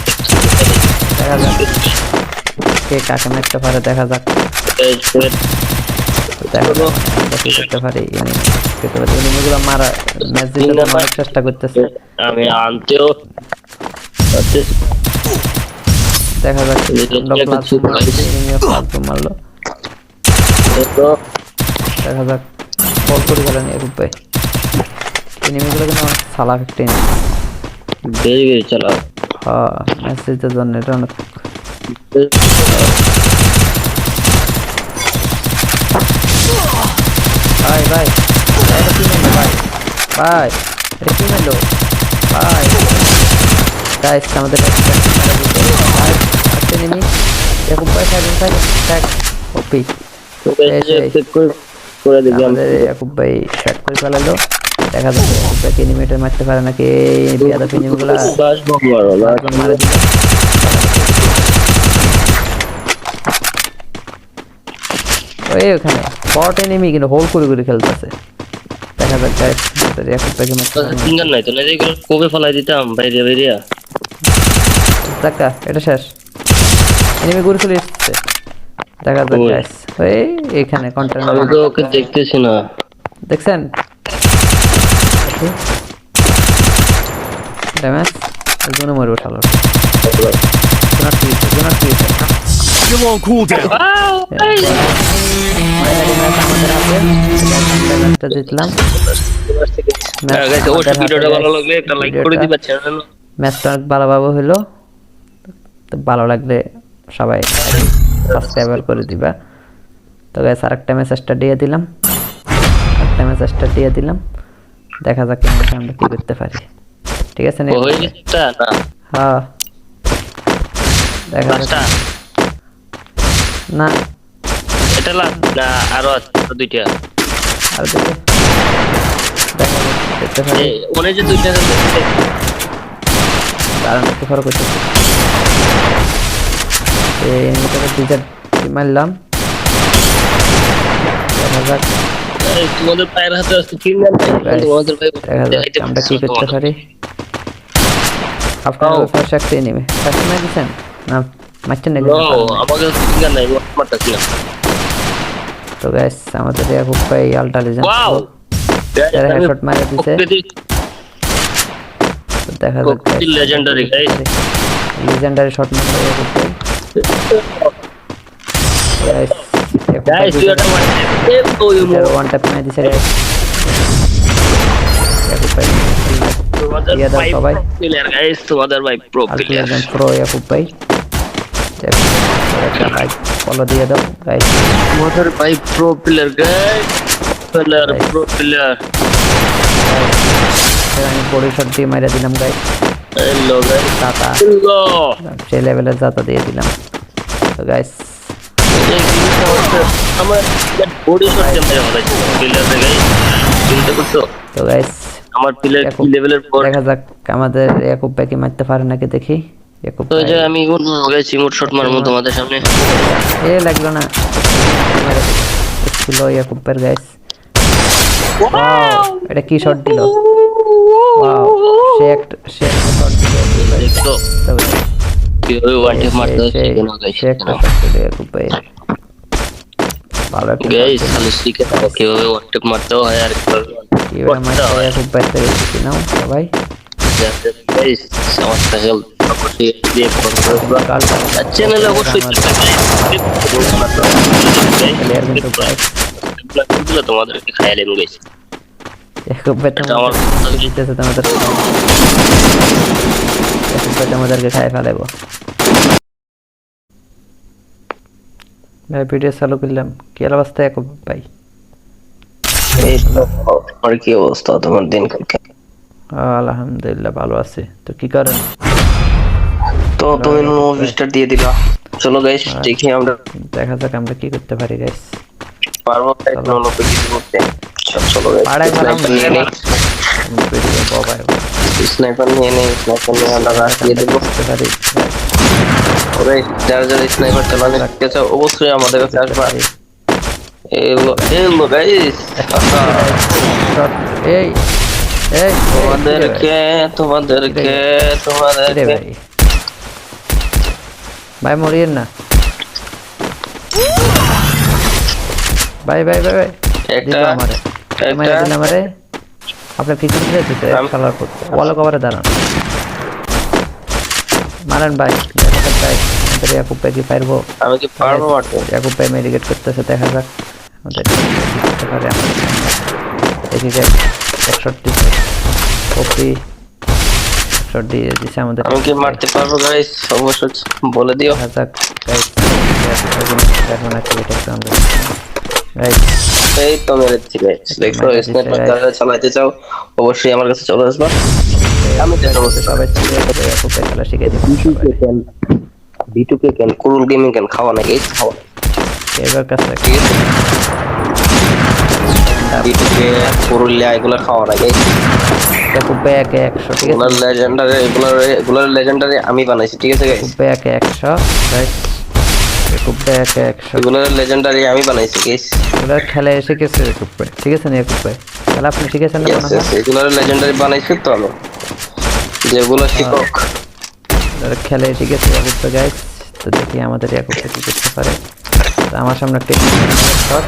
দেখা যাক কে কাকে মারতে পারে, দেখা যাক কি করতে পারি। এনিমিগুলো মারা ম্যাচ জিতে অনেক চেষ্টা করতেছে, আমি আনতেও দেখা যাক মারলো, দেখা যাক বল করে গেলেন ইয়াকুব ভাই। এনিমিগুলো কিন্তু অনেক চালাক একটা এনিমি, চালা হ্যাঁ ম্যাচ জিতার জন্য এটা অনেক। ভাই ভাই এটা কি মেলো ভাই, ভাই এটা কি মেলো ভাই? গাইস আমাদের এনিমি ইয়াকুব ভাই ট্যাগ ওপি করে দিবি। আমাদের ইয়াকুব ভাই ট্যাগ করে ফেলালো। দেখা যাচ্ছে ইয়াকুব এনিমিটার মারতে পারে নাকি বিয়াদা এনিমিগুলা বাস বম্বার মারে দিল ওই ওখানে স্পট এনিমি কিন্তু হোল করে করে খেলতেছে দেখা যাক গাইস ইয়াকুব ভাইকে মারতে পারে সিঙ্গার নাই তো না যেগুলো কবে ফলাই দিতাম বাইরে বাইরে টাকা এটা শেষ এনিমি ঘুরে চলে এসেছে দেখা যাক গাইস ওই এখানে আমি কন্টেনার তো ওকে দেখতেছি না দেখছেন ড্যামেজ একজনে মরবো শালা Still on cooldown. জিতলাম ভিডিওটা ভালো লাগলে একটা লাইক করে দিবা চ্যানেল ম্যাচটা অনেক ভালোভাবে হলো তো ভালো লাগলে সবাই সাবস্ক্রাইব করে দিবা তো গাইস আরেকটা মেসেজটা দিয়ে দিলাম দেখা যাক আমরা কি করতে পারি ঠিক আছে না হয়ে গেছে না হ্যাঁ দেখা যাক না এটা লাগ না আরো আছে দুইটা আর দেখে দেখা যাক দেখতে পারি ওনে যে দুইটা কারণ একটু ফরক হচ্ছে এই এনিমিটাকে ডিজার্ট মারলাম দেখা যাক তোমাদের পায়ের হাতে আছে তিন জন তোমাদের ভাই দেখা যাক আমরা কি করতে পারি আপনার ফার্স্ট একটা এনিমি ফার্স্ট ম্যাচ দিছেন না মারছেন নাকি আমাকে সিঙ্গার নাই মারতাছি না তো গাইস আমাদের ইয়াকুব ভাই আলটা লিজেন্ড ওয়াও যারা হেডশট মারে দিছে তো দেখা যাক লেজেন্ডারি গাইস লিজেন্ডারি শট মারলো ইয়াকুব ভাই guys you are one tap মার দিছে গাইস ইয়াকুব ভাই ইয়া দাও সবাই প্লেয়ার গাইস তোমাদের ভাই প্রো প্লেয়ার প্রো ইয়াকুব ভাই একটা লাইক ফলো দিয়ে দাও গাইস তোমাদের ভাই pro player guys pro player আমি বডি শট দিয়ে মাইরা দিলাম guys hello guys tata hello সেই লেভেলের জাতা দিয়ে দিলাম তো গাইস আমার বডি শট দিয়ে মেরে ফেলেছি প্লেয়ার গাইস চিন্তা করছো তো গাইস আমার প্লেয়ার কি লেভেলের পর দেখা যাক আমাদের ইয়াকুব ভাইকে মারতে পারে নাকি দেখি ইয়াকুব তো যে আমি কোন গাইস ইমোট শট মারবো তোমাদের সামনে এ লাগলো না ছিল ইয়াকুব ভাই গাইস ওয়াও এটা কি শট দিল ওয়াও সে একটা শট দিল দেখো কি ওই ওয়ান ট্যাপ মারতে হচ্ছে কেন গাইস সে একটা শট দিল ইয়াকুব ভাই ভালো গাইস খালি শিখে নাও কিভাবে ওয়ান ট্যাপ মারতে হয় আর কিভাবে মারতে হয় ইয়াকুব ভাই থেকে শিখে নাও সবাই গাইস আমার কাছে অবশ্যই দিয়ে চ্যানেলে অবশ্যই প্লেয়ার কিন্তু গাইস তোমাদেরকে খাইলাম গাইস ইয়াকুব ভাই আমার জিতেছে তোমাদের ইয়াকুব ভাই আমাদেরকে খাই ফেলাবো ভাই ভিডিও চালু করলাম কি অবস্থা ইয়াকুব ভাই এই তো আর কি অবস্থা তোমার দিন কালকে আলহামদুলিল্লাহ ভালো আছে তো কি করেন তো তুমি মুভি স্টার দিয়ে দিলা চলো গাইস দেখি আমরা দেখা যাক আমরা কি করতে পারি গাইস পারবো টেকনোলজি কিছু করতে চলো গাইস পাড়ায় মারাম নিয়ে নেই ভিডিও বাবাই স্নাইপার নিয়ে নেই স্নাইপার নিয়ে আমরা রাশ দিয়ে দেবো করতে পারি ওরে যারা যারা স্নাইপার চালানো গেছে অবশ্যই আমাদের কাছে আসবা এলো গাইস এই এই তোমাদেরকে ভাই ভাই মরিয়েন না ভাই ভাই ভাই ভাই একটা আমারে আপনি ফিক্স দিয়ে দিতে কালার করতে ওয়াল কভারে দাঁড়ান মারেন ভাই ভাই আমাদের ইয়াকুব ভাই কি পারবো আমি কি পারবো মারতে ইয়াকুব ভাই মেডিকেট করতেছে দেখা যাক আমাদের করতে পারে আমরা দেখি যাই 130 কপি 130 দিছে আমাদের আমি কি মারতে পারবো গাইস অবশ্যই বলে দিও দেখা যাক গাইস এখন আছে এটা আমরা গাইস এই তো মেরেছি গাইস দেখো স্নাইপার যারা চালাতে চাও অবশ্যই আমার কাছে চলে আসবা আমি চেষ্টা করতে সবাই ইয়াকুব ভাই খেলা শিখিয়ে দিব B2K কেন কুরুল গেমিং কেন খাওয়া না গাইস খাওয়া এবার কাছে ঠিক আছে বিটুকে পুরুলিয়া এগুলো খাওয়া লাগে। ইয়াকুব ভাই একে 100 ঠিক এগুলোর আছে, লেজেন্ডারি, এগুলোর লেজেন্ডারি আমি বানাইছি, ঠিক আছে গাইস? ইয়াকুব ভাই একে 100 গাইস, ইয়াকুব ভাই একে 100 এগুলোর লেজেন্ডারি আমি বানাইছি গাইস। এগুলো খেলা এসে গেছে ইয়াকুব ভাই, ঠিক আছে না ইয়াকুব ভাই? খেলা আপনি শিখেছেন না মনে হয়? এগুলোর লেজেন্ডারি বানাইছি তো আমি, যেগুলো শিকক। খেলা এসে গেছে ইয়াকুব ভাই গাইস। তো দেখি আমাদের ইয়াকুব ভাই কি করতে পারে। তো আমার সামনে একটা শট,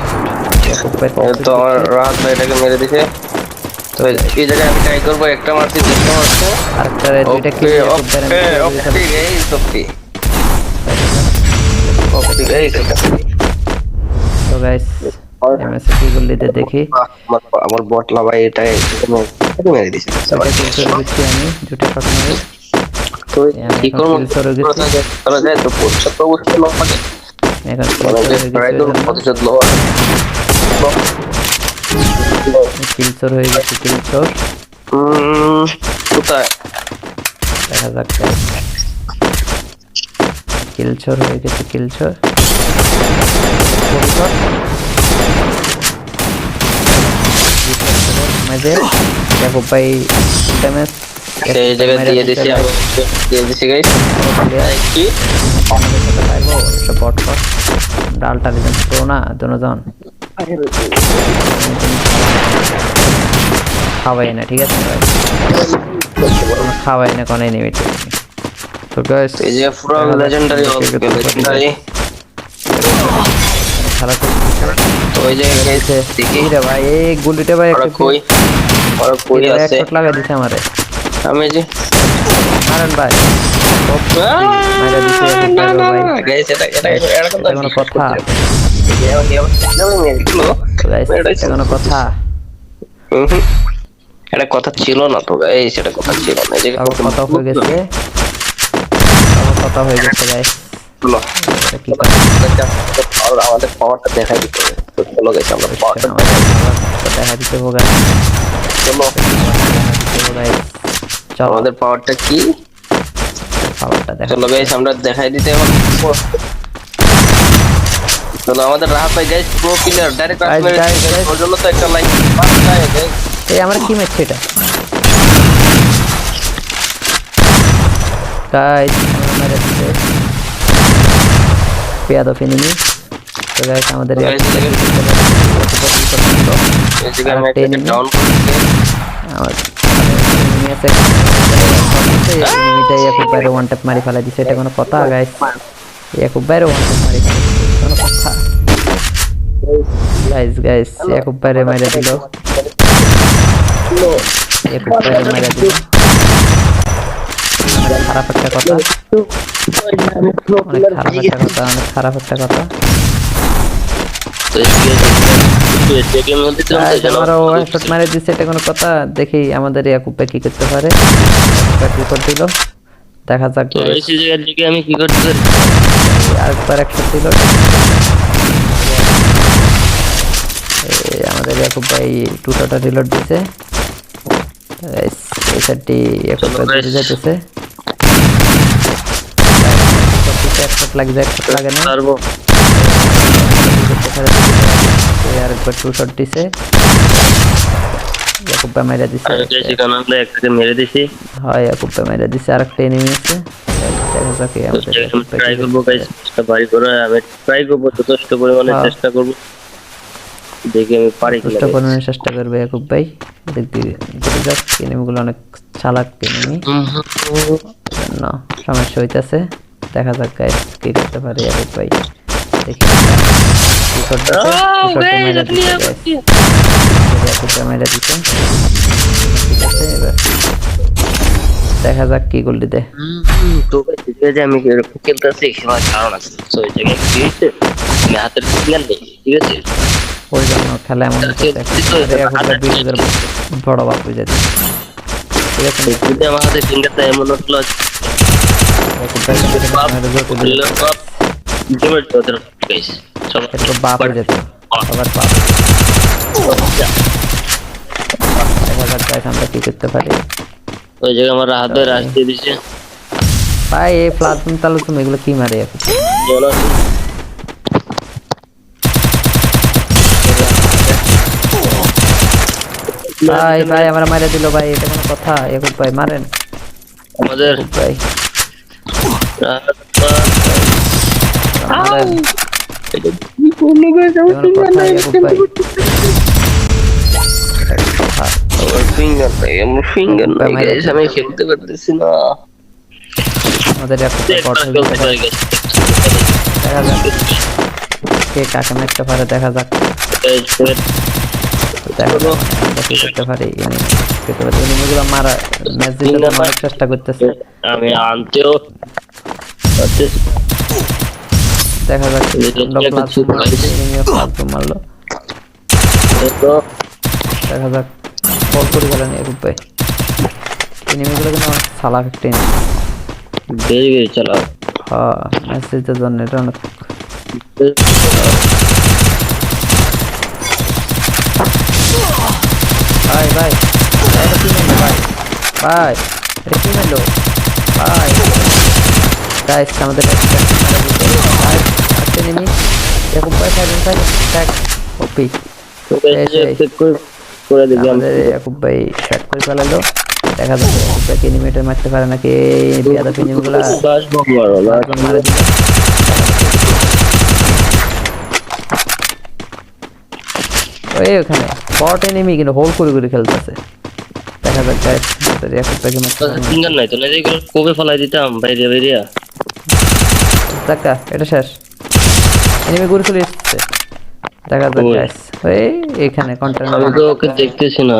ইয়াকুব ভাই তো আমার রাহাত ভাই এটাকে মেরে দিছে। তো এই জায়গায় আমি ট্রাই করবো, একটা মারছি, দুটো মারছি। আরেকটা দুইটা কিল ওকে ইয়াকুব ভাই আমি ওকে করে দিয়েছিলাম। ওকে গাইস, ওকে ওকে গাইস। তো গাইস এমএসএ কি গুলিতে দেখি আমার বটলা ভাই এটাই মেরে দিছে। দুইটা কিল করে দিচ্ছি আমি, দুটো শট মারি। তো কি করব? কিল করে গেছি, করা যায় তো পড়ছে তো বুঝতে না পারে। এখন ট্রাই করব প্রতিশোধ লওয়া। কিল চোর হয়ে গেছে, কিল চোর। কোথায়? দেখা যাক কিল চোর হয়ে গেছে, কিল চোর। ইয়াকুব ভাই ড্যামেজ এই জায়গায় দিয়ে দিছি আমি, দিয়ে দিছি গাইস। কি আমাদের সাথে পাইবো সব বট ফট ডালটা দিবেন পুরো না দুজন খাওয়াই না, ঠিক আছে ভাই? খাওয়াই না কোনো এনিমি। তো গাইস এই যে পুরো লেজেন্ডারি লেজেন্ডারি। খেলা তো ওই যে গাইস দেখি রে ভাই, এই গুলিটা ভাই ওরা একটা কই, ওরা কই আছে? শট লাগা দিছে আমারে। আমি যে মারেন ভাই, মাইরা দিছে না না ভাই। না গাইস, এটা কোনো কথা? গাইস এটা এটা কোনো কথা? এটা কথা ছিল না তো গাইস, এটা কথা ছিল না। এই যে কথা হয়ে গেছে, কথা হয়ে গেছে গাইস। চলো কি আমাদের পাওয়ারটা দেখাই দিতে হবে। তো চলো গাইস আমরা পাওয়ারটা দেখা দিতে হবে। চলো চলো আমাদের পাওয়ারটা কি, পাওয়ারটা দেখা। চলো গাইস আমরা দেখাই দিতে হবে। চলো আমাদের রাহাত ভাই guys pro player, direct Guys, মেরে guys, দিয়েছে। guys. ওর জন্য তো একটা লাইক পাঠায় গাইস। এই আমরা কি মারছি এটা গাইস? আমরা মেরে দিতে পেয়াদো ফিনিনি। তো গাইস আমাদের এই জায়গায় আমি আরেকটা একটা enemy। ডাউন করছি। আমার enemy আছে, এনিমিটা ইয়াকুব বাইরে ওয়ান ট্যাপ মারি ফেলা দিছে। এটা কোনো কথা গাইস? ইয়াকুব বাইরে ওয়ান ট্যাপ মারি ফেলা দিছে, কোনো কথা? গাইস গাইস ইয়াকুব বাইরে মাইরা দিল, ইয়াকুব বাইরে মাইরা দিল। অনেক খারাপ একটা কথা, অনেক খারাপ একটা কথা, অনেক খারাপ একটা কথা। তো এই জায়গায় মধ্যে তো Guys, আমারও হেডশট মারি দিছে, এটা কোনো কথা? দেখি আমাদের ইয়াকুব ভাই কি করতে পারে। কি করে দিল দেখা যাক। তো এই জায়গার দিকে আমি কি করতে পারি? আরেকবার একশো দিল। আমাদের ইয়াকুব ভাই টু শটা রিলোড দিছে। Guys, এই সাইডটি ইয়াকুব ভাই ধরে যাইতেছে। একশট লাগে, একশট লাগে না। পারবো আরেকবার টু শট দিছে, ইয়াকুব ভাই মাইরা দিছে। আমি গাইস এখানে আমরা একটাকে মেরে দিছি। হয় ইয়াকুব ভাই মাইরা দিছে, আরেকটা এনিমি আছে। দেখা যাক কি আমাদের ইয়াকুব ভাই ট্রাই কি করবো করতে গাইস, চেষ্টা পারি করে আমি ট্রাই করবো, যথেষ্ট পরিমাণে হ্যাঁ। চেষ্টা করবো, দেখি আমি পারি কিনা। চেষ্টা করার চেষ্টা করবে ইয়াকুব ভাই। দেখি যাক, এনিমিগুলো অনেক চালাক এনিমি, না সমস্যা হইতাছে। দেখা যাক গাইস কি করতে পারে ইয়াকুব ভাই। দেখি ইয়াকুব ভাই মাইরা দিছে। ঠিক আছে, এবার দেখা যাক কি গোল দিতে। তো গাইস এই যে আমি এরকম খেলতেছি, আমার কারণ আছে। তো এই জায়গায় কি হয়েছে, আমি হাতের সিগন্যাল নেই, ঠিক আছে? ওই জন্য খেলা এমন বড় বাপ হয়ে যাচ্ছে। ঠিক আছে, যদি আমার হাতে ফিঙ্গারটা এমন হলো এরকম বাপ হয়ে যেত, সবার বাপ। দেখা যাক guys আমরা কি করতে পারি। ওই জায়গায় আমার হাতে রাশ দিয়ে দিছে ভাই। এই প্লাজম তাহলে তুমি এগুলো কি মারে এখন? ভাই ভাই আমরা মাইরে দিল ভাই, এটা কোনো কথা? ইয়াকুব ভাই মারেন, আমাদের ইয়াকুব ভাই মারেন, এটা কোনো কথা? ইয়াকুব ভাই এটা কোনো কথা? আমার ফিঙ্গার নাই, আমার ফিঙ্গার নাই গাইস, আমি খেলতে পারতেছি না। আমাদের ইয়াকুব ভাই বট হয়ে গেছে। দেখা যাক কে কাকে মারতে পারে, দেখা যাক দেখা যাক আমরা কি করতে পারি। এনিমিগুলো মারা ম্যাচ জিতার জন্য অনেক চেষ্টা করতেছে, আমি আনতেও পারতেছি। দেখা যাক আমরা একটা ক্লাস চুপ গাইস। এনিমিও ক্লাস মারলো, তো দেখা যাক বল করে গেলেন ইয়াকুব ভাই। এনিমিগুলো কিন্তু অনেক চালাক একটা enemy। বেশ বেশ চালাও। হ্যাঁ ম্যাচ জিতার জন্য এটা অনেক ভাই ভাই এটা কি মারলো ভাই, ভাই এটা কি মারলো ভাই। গাইস আমাদের একটা enemy ইয়াকুব ভাই ট্যাগ ওপি করে দিবি আমাদের ইয়াকুব ভাই ট্যাগ করে ফেলালো। দেখা যাক ইয়াকুব ভাই এনিমিটার মারতে পারে নাকি, বিয়াদা এনিমিগুলা বাস বকবারো না। মারা দিল। ওই ওখানে বট এনিমি কিন্তু হোল করে করে খেলতেছে, দেখা যাক গাইস আমাদের ইয়াকুব ভাইকে মারতে পারে নাকি। ফিঙ্গার নাই তো, না যেগুলো কবে ফলাই দিতাম বাইরে বাইরে। দেখা এটা শেষ, এনিমি ঘুরে চলে এসেছে, দেখা যাক ওই। গাইস। ওই এখানে কন্টেনার আমি তো ওকে দেখতেছি না।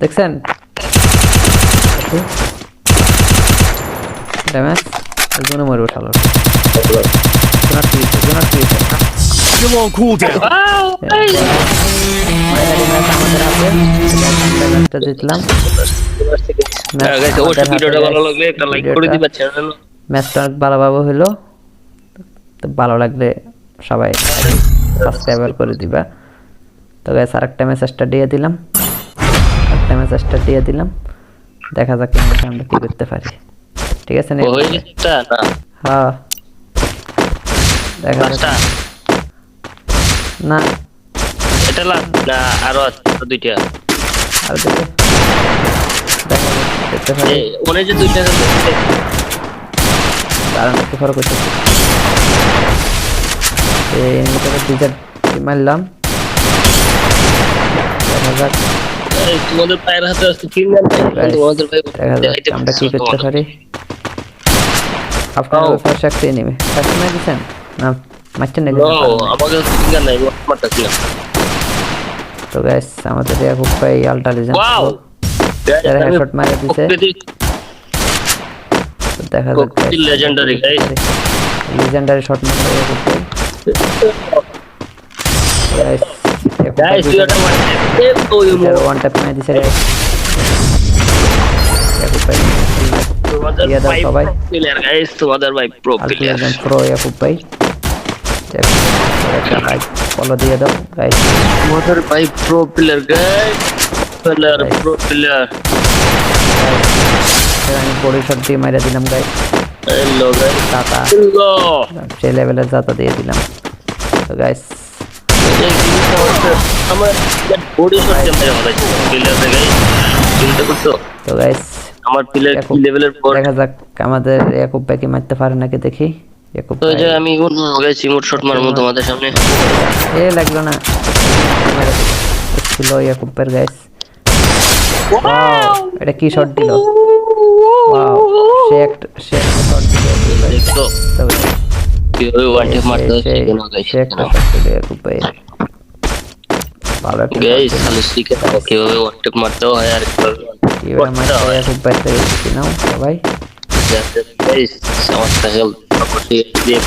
দেখছেন ড্যামেজ জোনে মরবে শালা, জোনার কি Still on cooldown. আমাদের হাতে ম্যাচটা জিতলাম। গাইস অবশ্যই ভিডিওটা ভালো লাগলে একটা লাইক করে দিবা, চ্যানেল ম্যাচটা অনেক ভালোভাবে হলো, তো ভালো লাগলে সবাই সাবস্ক্রাইব করে দিবা। তো গাইস আরেকটা মেসেজটা দিয়ে দিলাম, দেখা যাক আমরা কি করতে পারি, ঠিক আছে? হয়ে গেছে না হ্যাঁ দেখা যাক। পাঁচটা না এটা লাগ না, আরো আছে দুইটা। আর দেখে দেখা যাক দেখতে পারি, এই ওনে যে দুইটা আছে, কারণ একটু ফরক করতেছে। এই এনিমিটাকে দুইটা মারলাম, দেখা যাক এই তোমাদের পায়ের হাতে আছে ফিঙ্গার নাই, Guys, তোমাদের ভাই দেখা যাক আমরা কি করতে পারি। আপনার ফার্স্ট একটা এনিমি ফার্স্ট ম্যাচ দিছেন না, মারছেন নাকি? নো আমাকে ফিঙ্গার নাই, মারতাছি না। তো গাইস আমাদের ইয়াকুব ভাই আলটা লিজেন্ড ওয়াও তারা হেডশট মারা দিছে, তো দেখা যাক লেজেন্ডারি গাইস। লিজেন্ডারি শট মারলো ইয়াকুব ভাই। Guys guys you are one tap মারা দিছে গাইস ইয়াকুব ভাই। তোমাদের ইয়া দাও ভাই সবাই। প্লেয়ার গাইস, তোমাদের ভাই pro player. Ultimate pro Yakub ভাই, একটা লাইক ফলো দিয়ে দাও গাইস। তোমাদের ভাই pro player guys, pro player. আমি বডি শট দিয়ে মারা দিলাম guys, hello guys, tata hello সেই লেভেলের জাতা দিয়ে দিলাম। তো গাইস আমার বডি শট কেমন হবে প্লেয়ার গাইস, চিন্তা করছো? তো গাইস আমার প্লেয়ার কি লেভেলের পর দেখা যাক আমাদের ইয়াকুব ভাইকে মারতে পারে নাকি দেখি। ইয়াকুব তো ভাই যে আমি গাইস ইমোট শট মারবো তোমাদের সামনে। এ লাগলো না, ছিল ইয়াকুব ভাই গাইস। ওয়াও এটা কি শট দিল, ওয়াও সে একটা শট দিল দেখছো তো কিভাবে ওয়ান ট্যাপ মারতে হচ্ছে কেন গাইস? সে একটা শট দিল ইয়াকুব ভাই, ভালো একটা গাইস খালি শিখে থাকো কিভাবে ওয়ান ট্যাপ মারতে হয় আর কিভাবে মারতে হয় ইয়াকুব ভাই থেকে শিখে নাও সবাই। গাইস সমস্যা হল অবশ্যই দিয়ে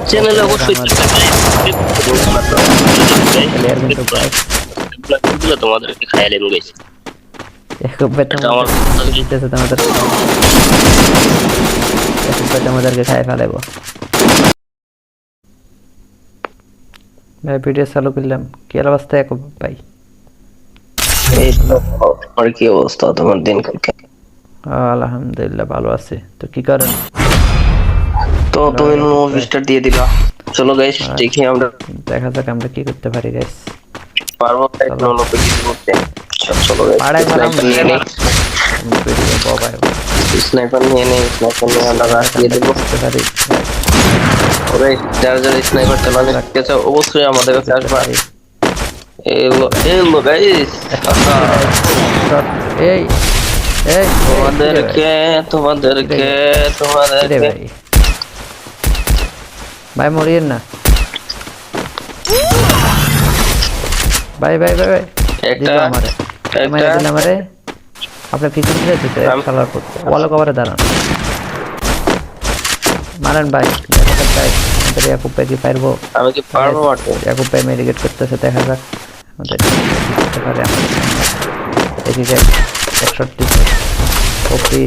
চ্যানেলে অবশ্যই প্লেয়ার কিন্তু গাইস দিলে তোমাদেরকে খাইলেন গাইস। ইয়াকুব ভাই আমার জিতেছে তোমাদের, ইয়াকুব ভাই তোমাদেরকে খাই ফেলাইব। ভাই ভিডিও চালু করলাম, কি অবস্থা ইয়াকুব ভাই? এই তো আর কি অবস্থা তোমার দিন কালকে? আলহামদুলিল্লাহ ভালো আছে। তো কি করেন? তো তুমি মুভিটা দিয়ে দিলা, চলো গাইস দেখি আমরা দেখা যাক আমরা কি করতে পারি গাইস। পারবো কিছু করতে। চলো পাড়ায় মারাম স্নাইপার নিয়ে নেই, বাবাই স্নাইপার নিয়ে নেই, স্নাইপার নিয়ে আমরা রাশ দিয়ে দেবো। করতে পারি ওরে যারা যারা স্নাইপার চালানো শিখেছে অবশ্যই আমাদের কাছে আসবা। এলো এলো গাইস, এই এই তোমাদেরকে তোমাদেরকে রে তোমাদেরকে ভাই ভাই মরিয়েন না ভাই ভাই ভাই ভাই একটা দিল আমারে মেরে দিল আমারে আপনার পিছন দিয়ে দিতে খেলার করতে ওয়াল কভারে দাঁড়ান মারেন ভাই ভাই আমাদের ইয়াকুব ভাই কি পারবো আমি কি পারবো মারতে? ইয়াকুব ভাই মেডিকেট করতেছে দেখা যাক আমাদের করতে পারে আমাদের দেখি যে 61 কপি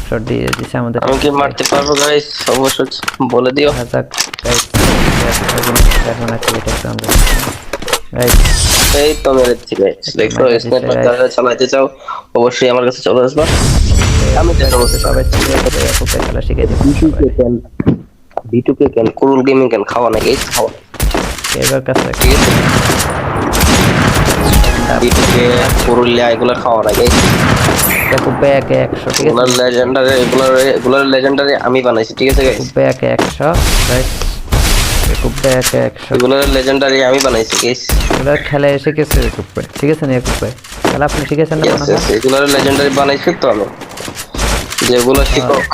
61 দিয়ে দিছে আমাদের আমি কি মারতে পারবো গাইস? অবশ্যই বলে দিও। দেখা যাক গাইস দেখো না কি এটা একটু আমরা গাইস এই তো মেরেছি গাইস, দেখো স্নাইপার যারা চালাতে চাও অবশ্যই আমার কাছে চলে আসবা। আমি দেখাবো সবাই ইয়াকুব ভাই খেলা শিখে দিব বিটুকে কেন কুরুল গেমিং কেন খাওয়া না গাইস, খাওয়া না। এবার কাছে ঠিক আছে, বিটুকে কুরুলিয়া এগুলো খাওয়া না গাইস। ইয়াকুব ভাই একে 100 ঠিক এগুলোর আছে লেজেন্ডারি, এগুলোর লেজেন্ডারি আমি বানাইছি, ঠিক আছে গাইস। ইয়াকুব ভাই একে 100 গাইস ইয়াকুব ভাই একে 100 এগুলোর লেজেন্ডারি আমি বানাইছি গাইস। এগুলো খেলা এসে গেছে ইয়াকুব ভাই ঠিক আছে না ইয়াকুব ভাই খেলা আপনি শিখেছেন না মনে হয় এগুলোর লেজেন্ডারি বানাইছি তো আমি, যেগুলো শিকক।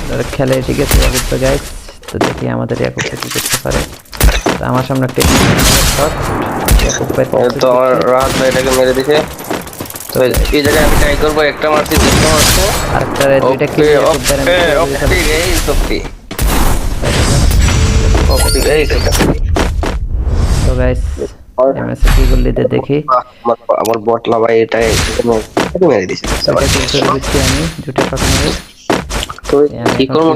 এগুলো খেলা এসে গেছে ইয়াকুব ভাই গাইস তো দেখি আমাদের ইয়াকুব ভাই কি করতে পারে তো আমার সামনে একটা শট ইয়াকুব ভাই তো আমার রাত ভাই এটাকে মেরে দিছে। তো এই জায়গায় আমি ট্রাই করবো, একটা মারছি, দুটো মারছি। আরেকটা দুইটা কিল ওকে ইয়াকুব ভাই ওকে ওকে গাইস, ওকে ওকে গাইস। তো গাইস এমএসএ কি গল্লিতে দেখি আমার বটলা ভাই এটাই মেরে দিছে। এটা কিল করে দিচ্ছি আমি দুটো শট মেরে তো কি করব?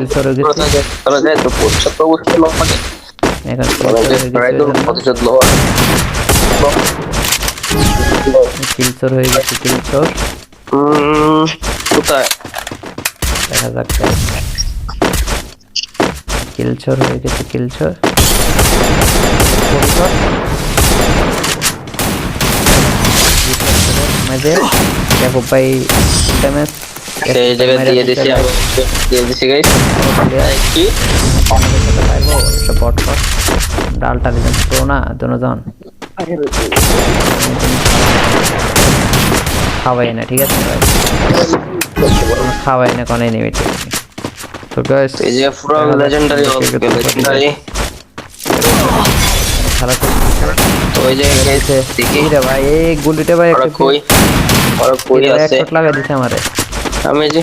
তোরা যায় তো পোস্ট তো অবশ্যই লোক পাবে। এখন প্রতিশোধ লওয়া কিলচোর হয়ে গেছে কিলচোর কোথায়? দেখা যাক কিলচোর হয়ে গেছে কিলচোর ইয়াকুব ভাই ড্যামেজ এই জায়গায় দিয়ে দিছি, আমি দিয়ে দিছি গাইস। কি পারবো সব বট ফট ডালটা দিলাম প্রো না দুজন খাওয়াই না ঠিক আছে ভাই খাওয়াই না কোনো এনিমি তো গাইস এই যে পুরো লেজেন্ডারি লেজেন্ডারি খেলা তো ওই যে গাইস দেখি রে ভাই এই গুলিটা ভাই ওরা একটা কই, ওরা কই আছে? শট লাগা দিছে আমারে আমি যে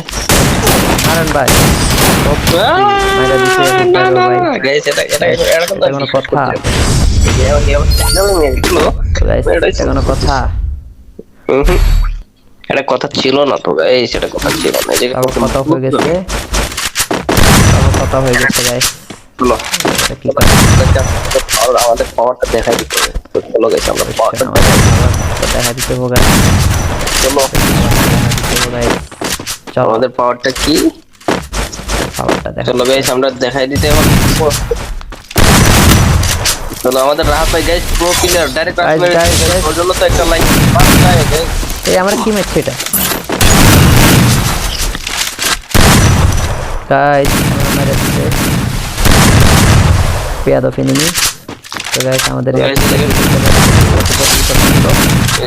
মারেন ভাই মাইরা দিছে ভাই গাইস এটা এরকম এটা কোনো কথা গাইস এটা কোনো কথা এটা কথা ছিল না তো গাইস, এটা কথা ছিল না। এই যে আবার কথা হয়ে গেছে আবার কথা হয়ে গেছে গাইস চলো এটা কি করে আমাদের পাওয়ারটা দেখাই দিতে হবে। তো চলো গাইস আমরা পাওয়ারটা দেখা দিতে হবে গাইস চলো, চলো আমাদের পাওয়ারটা কি? পাওয়ারটা দেখা চলো গাইস আমরা দেখাই দিতে হবে। চলো আমাদের রাহাত ভাই guys pro player direct Guys, guys. ওর জন্য তো একটা লাইক এই আমরা কি ম্যাচ এটা গাইস আমরা মেরে দিতে পেয়াদ অফ এনিমি তো গাইস আমাদের এই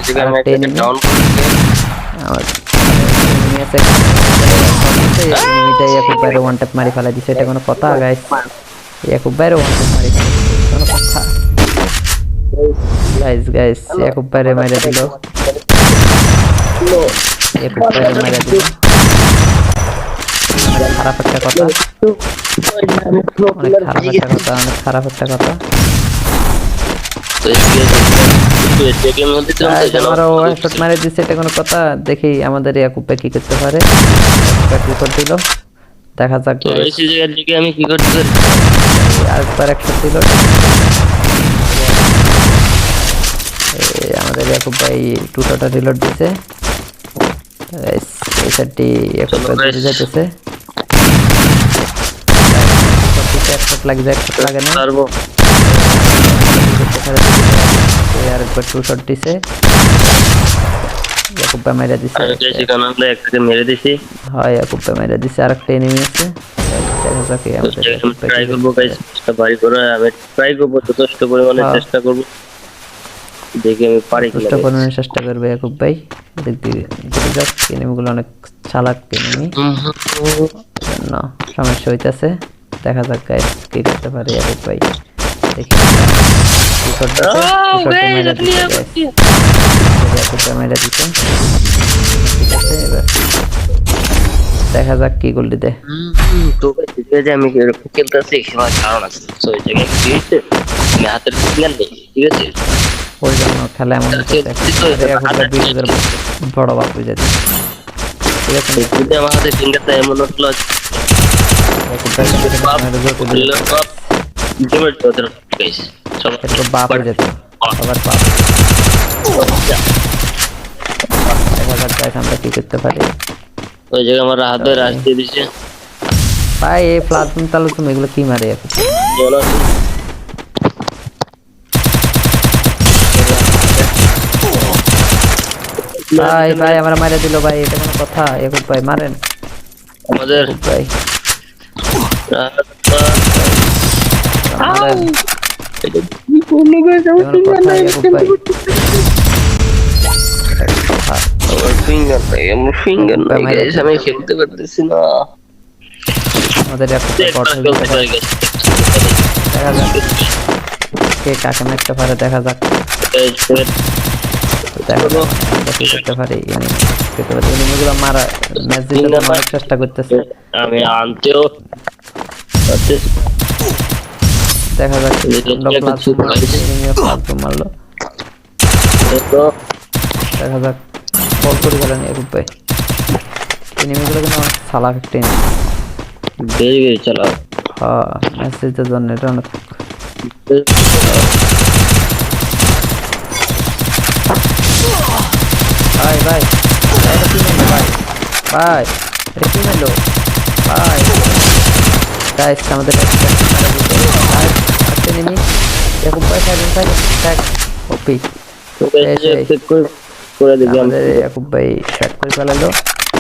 জায়গায় আমি একটা ডাউন করছি। আমার এনিমি আছে এনিমিটা ইয়াকুব ভাইরে ওয়ান ট্যাপ মারি ফেলা দিছে এটা কোনো কথা গাইস ইয়াকুব ভাইরে ওয়ান ট্যাপ মারি ফেলা দিছে কোনো কথা গাইস ইয়াকুব ভাইরে মাইরা দিল ইয়াকুব ভাইরে মাইরা দিল অনেক খারাপ একটা কথা অনেক খারাপ একটা কথা তো এই গেমের মধ্যে তো আমারও ওয়ান শট মারে দিছে এটা কোনো কথা দেখি আমাদের ইয়াকুব ভাই কি করতে পারে কি করে দিল দেখা যাক তো এই জায়গার দিকে আমি কি করতে পারি? আরেকবার একটা দিল আমাদের ইয়াকুব ভাই টুটাটা রিলোড দিছে এই সাইডটি ইয়াকুব ভাই দিতে যাইতেছে এক শট লাগে না পারবো আরেকবার টু শট দিছে ইয়াকুব ভাই মেরে দিছে আমি গেছি কানালে একটাকে মেরে দিছি। হয় ইয়াকুব ভাই মেরে দিছে আরেকটা এনিমি আছে দেখা যাক কি আমাদের ইয়াকুব ভাই ট্রাই করবো গাইস, চেষ্টা বাড়ি করে আমি ট্রাই করবো, যথেষ্ট পরিমাণে হ্যাঁ। চেষ্টা করবো, দেখি আমি পারি কিনা। চেষ্টা করার চেষ্টা করবে ইয়াকুব ভাই দেখি দেখা যাক এনিমিগুলো অনেক চালাক এনিমি না সমস্যা হইতাছে দেখা যাক গাইস কি করতে পারে ইয়াকুব ভাই দেখি টু শট দিছে টু শট মেরে দিছে ইয়াকুব ভাই মেরে দিছে ঠিক আছে এবার দেখা যাক কি গোলটি দেয় তো ভাই ঠিক আছে, আমি এরকম খেলতেছি আমার কারণ আছে। তো এই জায়গায় কি হয়েছে, আমি হাতের ফিঙ্গার নেই, ঠিক আছে, ওই জন্য খেলা এমন বড় বাপ হয়ে যাচ্ছে ঠিক আছে যদি আমার হাতের ফিঙ্গারটা এমন হলো বাপ হয়ে যেত আবার বাপ দেখা যাক guys আমরা কি করতে পারি ওই জায়গায় আমার হাতে রাশ দিয়ে দিচ্ছে ভাই এই প্লাজম তাহলে তুমি এগুলো কি মারে এখন ভাই ভাই আমরা মারে দিল ভাই এটা কোনো কথা এখন ভাই মারেন আমাদের ভাই আমি খেলতে পারতেছি না। আমাদের একটা দেখা যাক কে কাকে মারতে পারে দেখা যাক দেখা যাক আমরা কি করতে পারি এনিমিগুলো মারা ম্যাচ জিতার জন্য অনেক চেষ্টা করতেছে আমি আনতেও দেখা যাক প্লাজম মারলো দেখা যাক বল করে গেলেন এরূপ ভাই এনিমিগুলো কিন্তু অনেক চালাক একটা এনিমি বেরিয়ে গেছে চালাক হ্যাঁ ম্যাচ জিতার জন্য এটা অনেক ভাই ভাই এটা কি মেলো ভাই ভাই এটা কি মেলো ভাই গাইস আমাদের একটা এনিমি এরকম ভাই ট্যাগ ওপি করে দিবি আমাদের ইয়াকুব ভাই শট করে ফেলালো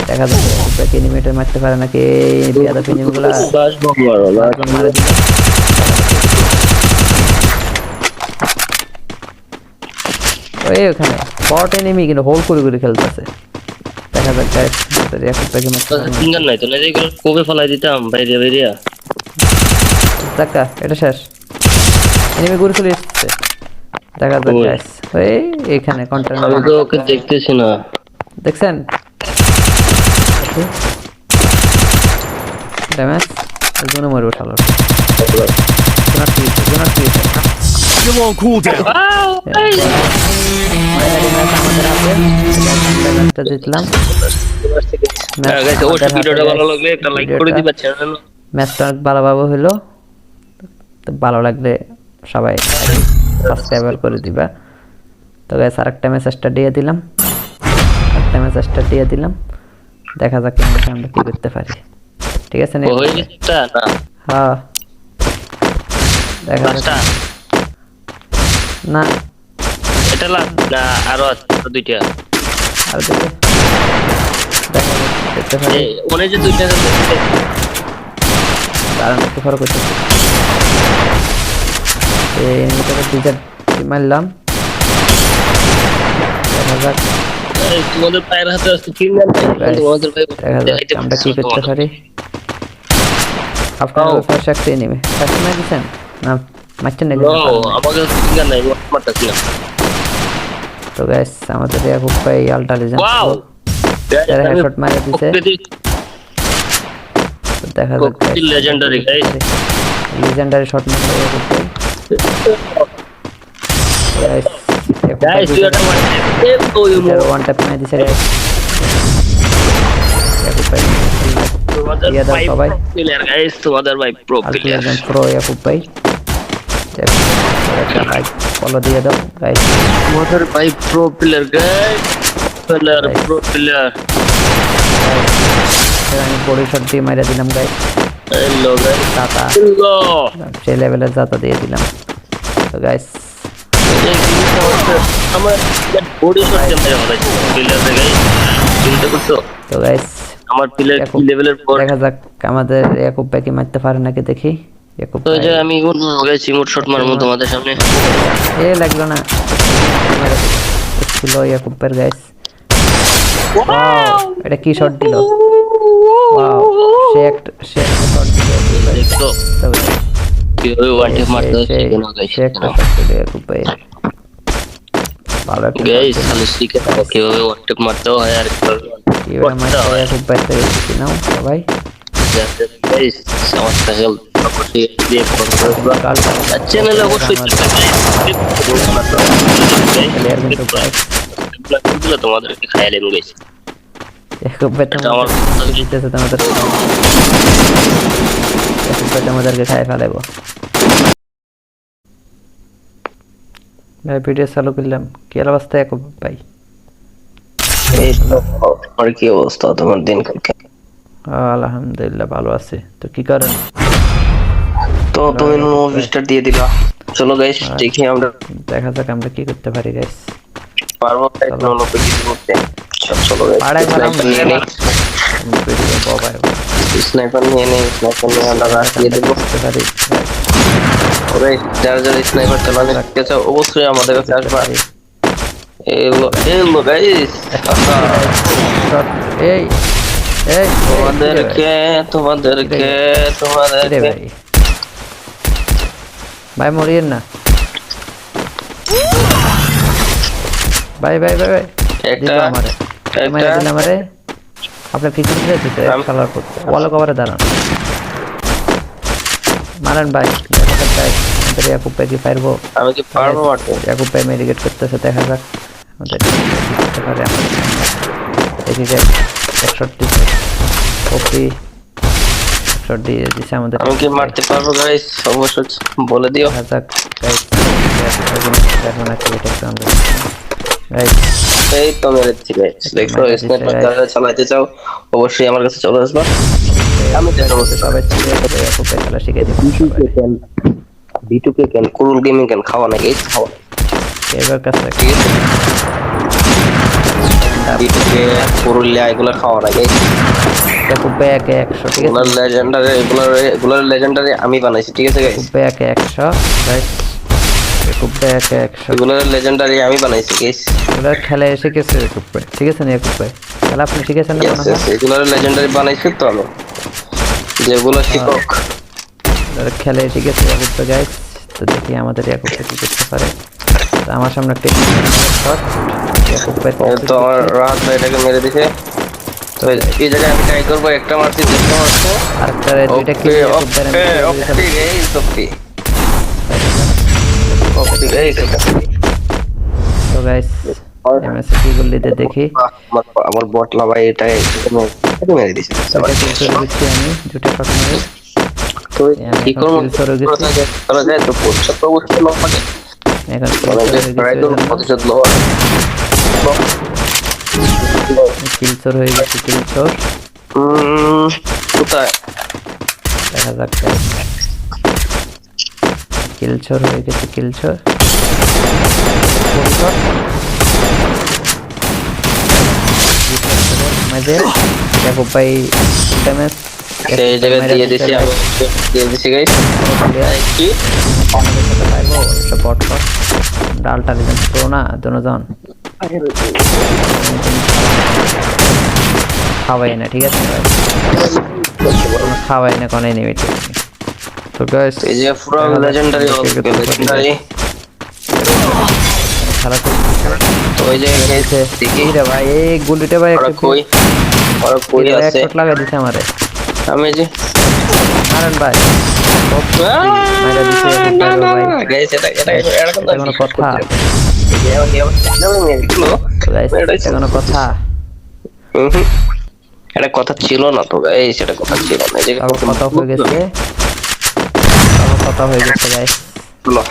দেখা যাক ইয়াকুব ভাই এনিমিটার মারতে পারে নাকি বিয়াদা এনিমিগুলা বাস বম মারো না মারে দিল ওই ওখানে বট এনিমি কিন্তু হোল করে করে খেলতেছে দেখা যাক গাইস আমাদের ইয়াকুব ভাইকে মারতে পারে ফিঙ্গার নাই তো না, এগুলো কবে ফলাই দিতাম বাইরে বাইরে। দেখা এটা শেষ এনিমি ঘুরে চলে এসেছে দেখা যাক গাইস ওই এখানে কন্টেনার আমি তো ওকে দেখতেছি না, দেখছেন ড্যামেজ জোনে মরবে শালা জোনার কি Still on cooldown. ম্যাচটা জিতলাম ভিডিওটা ভালো লাগলে একটা লাইক করে দিবা, চ্যানেল ম্যাচটা অনেক ভালোভাবে হলো তো ভালো লাগলে সবাই সাবস্ক্রাইব করে দিবা তো গাইস আরেকটা মেসেজটা দিয়ে দিলাম দেখা যাক আমরা কি করতে পারি ঠিক আছে হয়ে গেছে না হ্যাঁ দেখা যাক না এটা না আরো দুইটা আর দেখে দেখা যাক দেখতে পারি ওনে যে দুইটা দাঁড়ান একটু ফরক হচ্ছে এটাকে দুইটা মারলাম দেখা যাক তোমাদের পায়ের হাতে আছে ফিঙ্গার নাই, তোমাদের ভাই দেখা যাক আমরা কি করতে পারি আপনার পাশে একটা এনিমি কাছে না দিছেন না মারছেন নাকি আমাকে ফিঙ্গার নাই মারতেছি না তো গাইস আমাদের ইয়াকুব ভাই আলটা লেজেন্ড ওয়াও যারা হেডশট মারে দিছে দেখা যাক লেজেন্ডারি গাইস, লেজেন্ডারি শট মারলো ইয়াকুব ভাই guys you are one tap মেরে দিছে গাইস ইয়াকুব ভাই তোমাদের ভাই সবাই প্লেয়ার গাইস, তোমাদের ভাই প্রো প্লেয়ার প্রো ইয়াকুব ভাই একটা লাইক ফলো দিয়ে দাও গাইস তোমাদের ভাই pro player guys, pro player আমি বডি শট দিয়ে মেরে দিলাম guys hello guys tata hello সেই লেভেলের জাতা দিয়ে দিলাম তো গাইস আমার বডি শট কেমনে হয় প্লেয়ারে গাইস চিন্তা করছো তো গাইস আমার প্লেয়ার কি লেভেলের পর দেখা যাক আমাদের ইয়াকুব ভাইকে মারতে পারে নাকি দেখি ইয়াকুব তো ভাই যে আমি গাইস ইমোট শট মারবো তোমাদের সামনে এ লাগলো না ছিল ইয়াকুব ভাই গাইস ওয়াও এটা কি শট দিল ওয়াও সে একটা শট দিল দেখছো তো কিভাবে ওয়ান ট্যাপ মারতে হচ্ছে কেন গাইস সে একটা শট দিল ইয়াকুব ভাই ভালো একটা গাইস খালি শিখে নাও কিভাবে ওয়ান ট্যাপ মারতে হয় আর কিভাবে মারতে হয় ইয়াকুব ভাই থেকে শিখে নাও সবাই গাইস সমস্যা হল অবশ্যই দিয়ে করতে কাল চ্যানেলে অবশ্যই প্লেয়ার কিন্তু প্রায় তোমাদেরকে খাইয়ে নেবো গাইস ইয়াকুব ভাই তো আমার দিতেছে তোমাদের ইয়াকুব ভাই তোমাদেরকে খাই ফেলাবো ভাই ভিডিও চালু করলাম কি অবস্থা ইয়াকুব ভাই এই তো আর কি অবস্থা তোমার দিন কালকে আলহামদুলিল্লাহ ভালো আছে তো কি করেন তো তুমি মুভি স্টার দিয়ে দিলা চলো গাইস দেখি আমরা দেখা যাক আমরা কি করতে পারি গাইস পারবো তাই নো কিছু করতে চলো পাড়ায় গাইস নিয়ে নেই ভিডিও বাবা স্নাইপার নিয়ে নেই স্নাইপার নিয়ে আমরা দিয়ে দেবো করতে পারি ওরে যারা যারা স্নাইপার চালানো গেছে অবশ্যই আমাদের কাছে আসবা এলো গাইস এই এই তোমাদেরকে রে ভাই ভাই মরিয়েন না ভাই ভাই ভাই ভাই একটা আমারে আপনার কিছু দিতে খেলার করতে ওয়ালো কভারে দাঁড়ান মারেন ভাই ভাই আমাদের ইয়াকুব ভাই কি পারবো আমি কি পারবো মারতে ইয়াকুব ভাই মেডিকেট করতেছে দেখা যাক আমাদের করতে পারে দেখি যে 61 ওপি 61 দিয়ে দিছে আমাদের আমি কি মারতে পারবো গাইস অবশ্যই বলে দিও দেখা যাক গাইস দেখো না কি এটা সাউন্ড গাইস এই তো মেরেছি গাইস দেখো স্নাইপার যারা চালাতে চাও অবশ্যই আমার কাছে চলে আসবা আমি দেখাবো সবাই ছিল ইয়াকুব ভাই খেলা শিখিয়ে দিব B2K কেন কুরুল গেমিং কেন খাওয়া না গাইস খাওয়া এবার কাছে ঠিক আছে B2K কুরুলিয়া এগুলো খাওয়া না গাইস ইয়াকুব ভাই 100 ঠিক আছে এগুলার লেজেন্ডারি আমি বানাইছি ঠিক আছে গাইস ইয়াকুব ভাই 100 গাইস ইয়াকুব ভাই 100 এগুলার লেজেন্ডারি আমি বানাইছি গাইস এগুলো খেলা শিখেছে ইয়াকুব ভাই ঠিক আছে না ইয়াকুব ভাই খেলা আপনি শিখেছেন না মনে হয় এগুলার লেজেন্ডারি বানাইছি তো আমি যেগুলো শিকক খেলে শিখেছে ইয়াকুব ভাই গাইস তো দেখি আমাদের ইয়াকুব ভাই কি করতে পারে তো আমার সামনে একটা শট ইয়াকুব ভাই তো আমার রাত ভাই এটাকে মেরে দিছে তো এই জায়গায় আমি ট্রাই করবো একটা মারছি দেখতে মারছে আরেকটা দুইটা কি ইয়াকুব ভাই ওকে গাইস তো গাইস এমএসসি কি গুলিতে দেখি আমার বটলা ভাই এটা মেরে দিছে আমি দুটো শট মারি তো কি করব তোরা যায় তো পড়ছে তো অবশ্যই লোক পাবে এখন প্রতিশোধ লো কিলচোর হয়ে গেছে কিলচোর কোথায় দেখা যাক কিলচোর হয়ে গেছে কিলচোর আমাদের ইয়াকুব ভাই ড্যামেজ এই জায়গায় দিয়ে দিছি আমি দিয়ে দিছি গাইস কি সব বট বট ডালটা রিজেন্ট করো না দুজন খাওয়াই না ঠিক আছে খাওয়াই না কোনো এনিমিটি তো গাইস এই যে পুরো লেজেন্ডারি লেজেন্ডারি খেলা তো ওই যে দেখি রে ভাই এই গুলিটা ভাই ওরা কই আছে শট লাগা দিছে আমারে আমি যে মারেন ভাই মাইরা দিছে ভাই গাইস এটা কোনো কথা গাইস এটা কোনো কথা এটা কথা ছিল না তো গাইস এটা কথা ছিল না যে কথা হয়ে গেছে কথা হয়ে গেছে গাইস চলো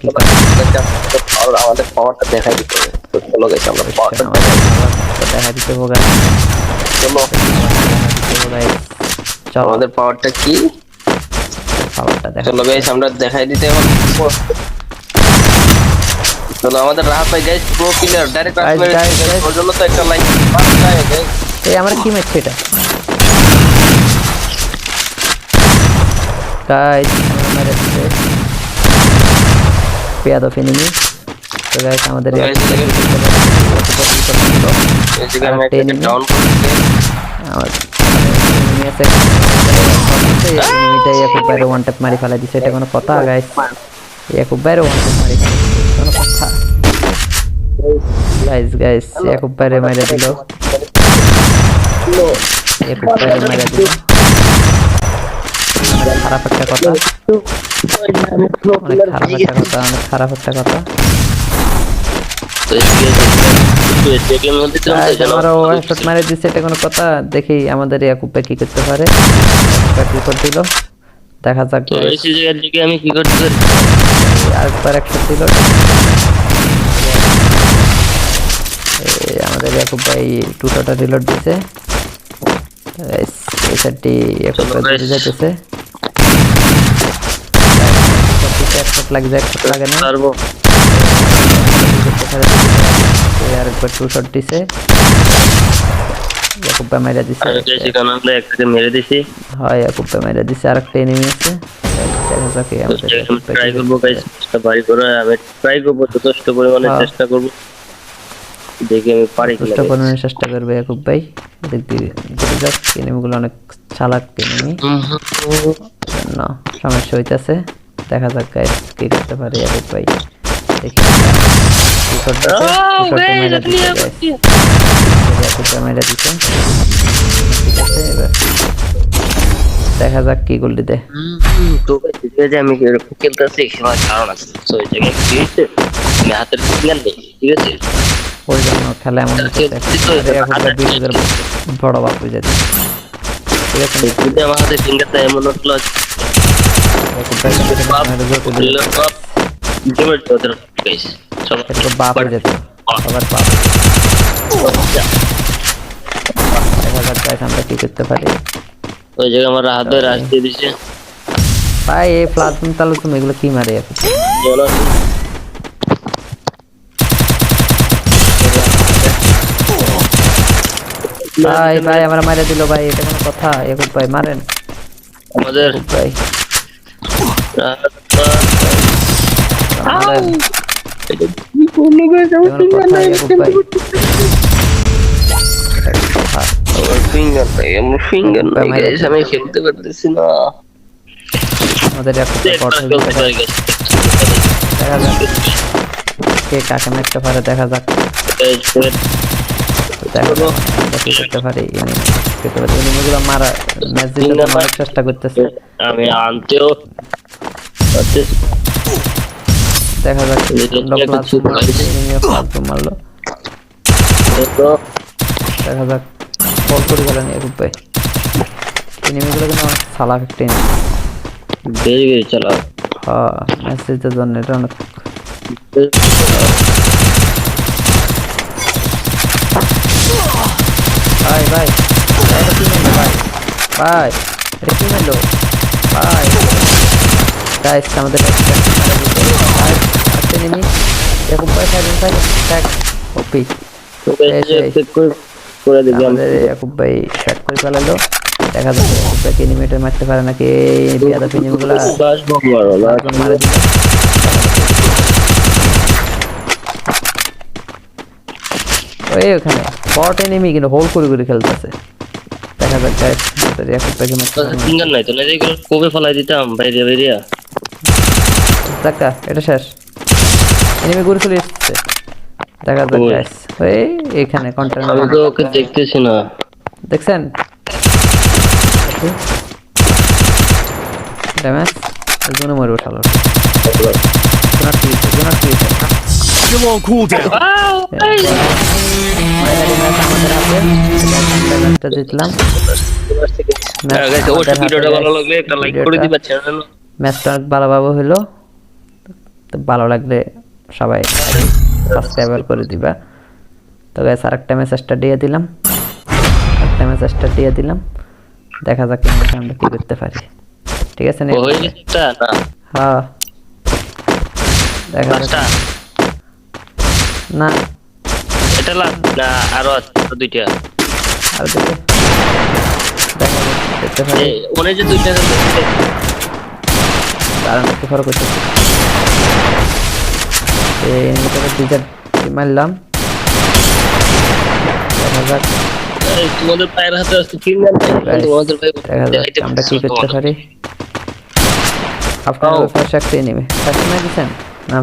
কি কথা আর আমাদের পাওয়ারটা দেখাই দিতে হবে তো চলো গাইস আমরা পাওয়ারটা দেখা দিতে হবে চলো চলো আমাদের পাওয়ারটা কি পাওয়ারটা দেখা চলো গাইস আমরা দেখাই দিতে হবে চলো আমাদের রাহাত ভাই guys pro player direct Guys, আসলে guys, guys. ওর জন্য তো একটা লাইক গাইস। এই আমার কি ম্যাচ এটা গাইস আমার আছে পেয়াদো ফিনিমি তো গাইস আমাদের Guys, এই জায়গায় আমি আরেকটা একটা enemy। ডাউন করছি আমার enemy আছে এনিমিটাই একটু বাইরে ওয়ান ট্যাপ মারি ফেলা দিছে এটা কোনো কথা গাইস একটু বাইরে ওয়ান ট্যাপ মারি কোনো কথা গাইস একটু বাইরে মারি দিল একটু বাইরে মারি দিল খারাপ একটা কথা অনেক খারাপ একটা কথা তো এই গেমের মধ্যে তো আমারও হেডশট মারি দিছে এটা কোনো কথা দেখি আমাদের ইয়াকুব ভাই কি করতে পারে কি করে দিল দেখা যাক তো এই জায়গার দিকে আমি কি করতে পারি আরেকবার একটা দিল আমাদের ইয়াকুব ভাই টুটাটা রিলোড দিছে এই সাইডটি ইয়াকুব ভাই দিতে যাইতেছে হেডশট লাগে না পারবো আরেকবার টু শট দিছে ইয়াকুব ভাই মেরে দিছে আমি গাইস এখানে আমরা একটাকে মেরে দিছি হয় ইয়াকুব ভাই মেরে দিছে আরেকটা এনিমি আছে দেখা যাক কি আমাদের ট্রাই করবো গাইস চেষ্টা বাড়ি করে আমি ট্রাই করবো যথেষ্ট পরিমাণে চেষ্টা করবো দেখি আমি পারি কিনা চেষ্টা করবেন চেষ্টা করবে ইয়াকুব ভাই দেখি যাক এনিমিগুলো অনেক চালাক এনিমি না সমস্যা হইতাছে দেখা যাক গাইস কি করতে পারে ইয়াকুব ভাই দেখি দেখা যাক কি গোল দিতে তো ঠিক আছে আমি এরকম খেলতেছি আমার কারণ আছে তো এই জায়গায় কি হয়েছে আমি হাতের সিগন্যাল নেই ঠিক আছে ওই জন্য খেলা এমন বড় বাপ হয়ে যাচ্ছে ঠিক আছে যদি আমার হাতে ফিঙ্গারটা এমন হলো বাপ হয়ে যেত আবার বাপ দেখা যাক গাইস আমরা কি করতে পারি ওই জায়গায় আমার হাতে রাশ দিয়ে দিছে ভাই এই প্লাজমা তাহলে তুমি এগুলো কি মারে এখন ভাই আমরা মারে দিল ভাই এটা কোনো কথা এখন ভাই মারেন আমাদের ভাই আমি খেলতে পারতেছি না আমাদের দেখা যাক কে কাকে মারতে পারে দেখা যাক কি করতে পারি এনিমিগুলো মারা ম্যাচ জিতে মারার চেষ্টা করতেছে আমি আনতেও দেখা যাক মারলো দেখা যাক বল করে গেলেন এরূপ ভাই এনিমিগুলো কিন্তু অনেক চালাক একটা বেরিয়ে গেছে চালা হ্যাঁ ম্যাচ জিতার জন্য এটা অনেক ভাই ভাই এটা কি মেলো ভাই ভাই এটা কি মেলো ভাই গাইস আমাদের একটা এনিমি এরকম ভাই সাইড ট্যাগ ওপি করে দিবি আমাদের ইয়াকুব ভাই ট্যাগ করে ফেলালো দেখা যাচ্ছে ইয়াকুব ভাই এনিমিটা মারতে পারে নাকি বিয়াদা এনিমিগুলো বাস বকবারো মারা দিল ওই ওখানে বট এনিমি কিন্তু হোল করে করে খেলতেছে দেখা যাক গাইস আমাদের ইয়াকুব ভাইকে মারতে সিঙ্গার নাই তো না যেগুলো কবে ফলাই দিতাম বাইরে বাইরিয়া দেখা এটা শেষ এনিমি ঘুরে চলে এসেছে দেখা যাক গাইস ওই এখানে কন্টেনার আমি তো ওকে দেখতেছি না দেখছেন ড্যামেজ এজন্য মরে উঠালো জোনার কি Still on cooldown. আমাদের হাতে ম্যাচটা জিতলাম ম্যাচটা অনেক ভালোভাবে হলো তো ভালো লাগলে সবাই সাবস্ক্রাইব করে দিবা তো গাইস আরেকটা মেসেজটা দিয়ে দিলাম দেখা যাক আমরা কি করতে পারি ঠিক আছে না হ্যাঁ দেখা যাক না এটা লাস্ট না আরো আছে দুইটা আর দেখে দেখতে পারি এই ওনে যে দুইটা দাঁড়ান একটু ফরক হচ্ছে এই নিচে দুইটা মারলাম দেখা যাক এই তোমাদের পায়ের হাতে আছে তিন জন তোমাদের ভাই দেখা যাক আমরা কি করতে পারি আপনার ফার্স্ট একটা এনিমি ফার্স্ট ম্যাচ দিছেন না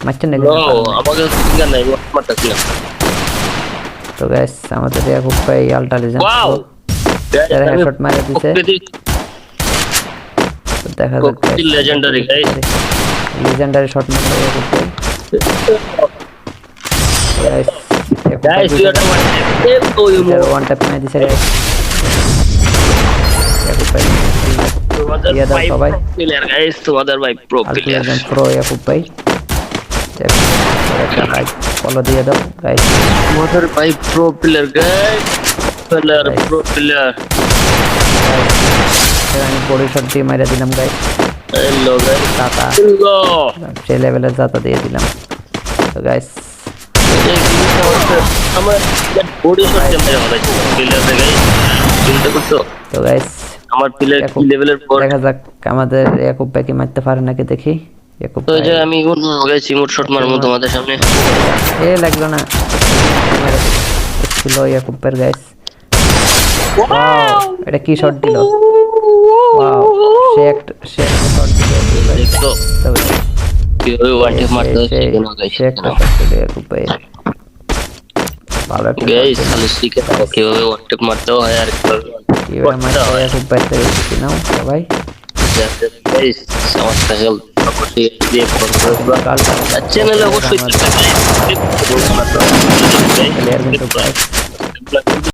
মারছেন নাকি আমাকে ফিঙ্গার নাই মারতেছিলাম তো গাইস আমাদের ইয়াকুব ভাই আলটা লিজেন্ড ওয়াও তারা হেডশট মারা দিছে তো দেখা যাক লেজেন্ডারি গাইস লিজেন্ডারি শট মারলো ইয়াকুব ভাই guys guys you are one tap মারা দিছে গাইস ইয়াকুব ভাই তোমাদের ইয়া দাও ভাই সবাই প্লেয়ার গাইস তোমাদের ভাই pro player ultimate pro Yakub ভাই একটা লাইক ফলো দিয়ে দাও গাইস তোমাদের ভাই pro player guys pro player আমি বডি শট দিয়ে মারা দিলাম guys hello guys tata hello সেই লেভেলের জাতা দিয়ে দিলাম তো গাইস আমার বডি শট দিয়ে মেরে ফেলেছি প্লেয়ার গাইস চিন্তা করছো তো গাইস আমার প্লেয়ার কি লেভেলের পর দেখা যাক আমাদের ইয়াকুব ভাইকে মারতে পারে নাকি দেখি ইয়াকুব তো ভাই যে আমি গাইস ইমোট শট মারবো তোমাদের সামনে এ লাগলো না ছিল ইয়াকুব ভাইয়ের গাইস ওয়াও এটা কি শট দিল ওয়াও সে একটা শট দিল দেখছো তো কিভাবে ওয়ান ট্যাপ মারতে হচ্ছে কেন গাইস সে একটা শট দিল ইয়াকুব ভাই ভালো একটা গাইস খালি শিখে দাও কিভাবে ওয়ান ট্যাপ মারতে হয় আর কিভাবে মারতে হয় ইয়াকুব ভাই থেকে শিখে নাও সবাই গাইস আমার কাছে অবশ্যই দিয়ে চ্যানেলে অবশ্যই প্লেয়ার কিন্তু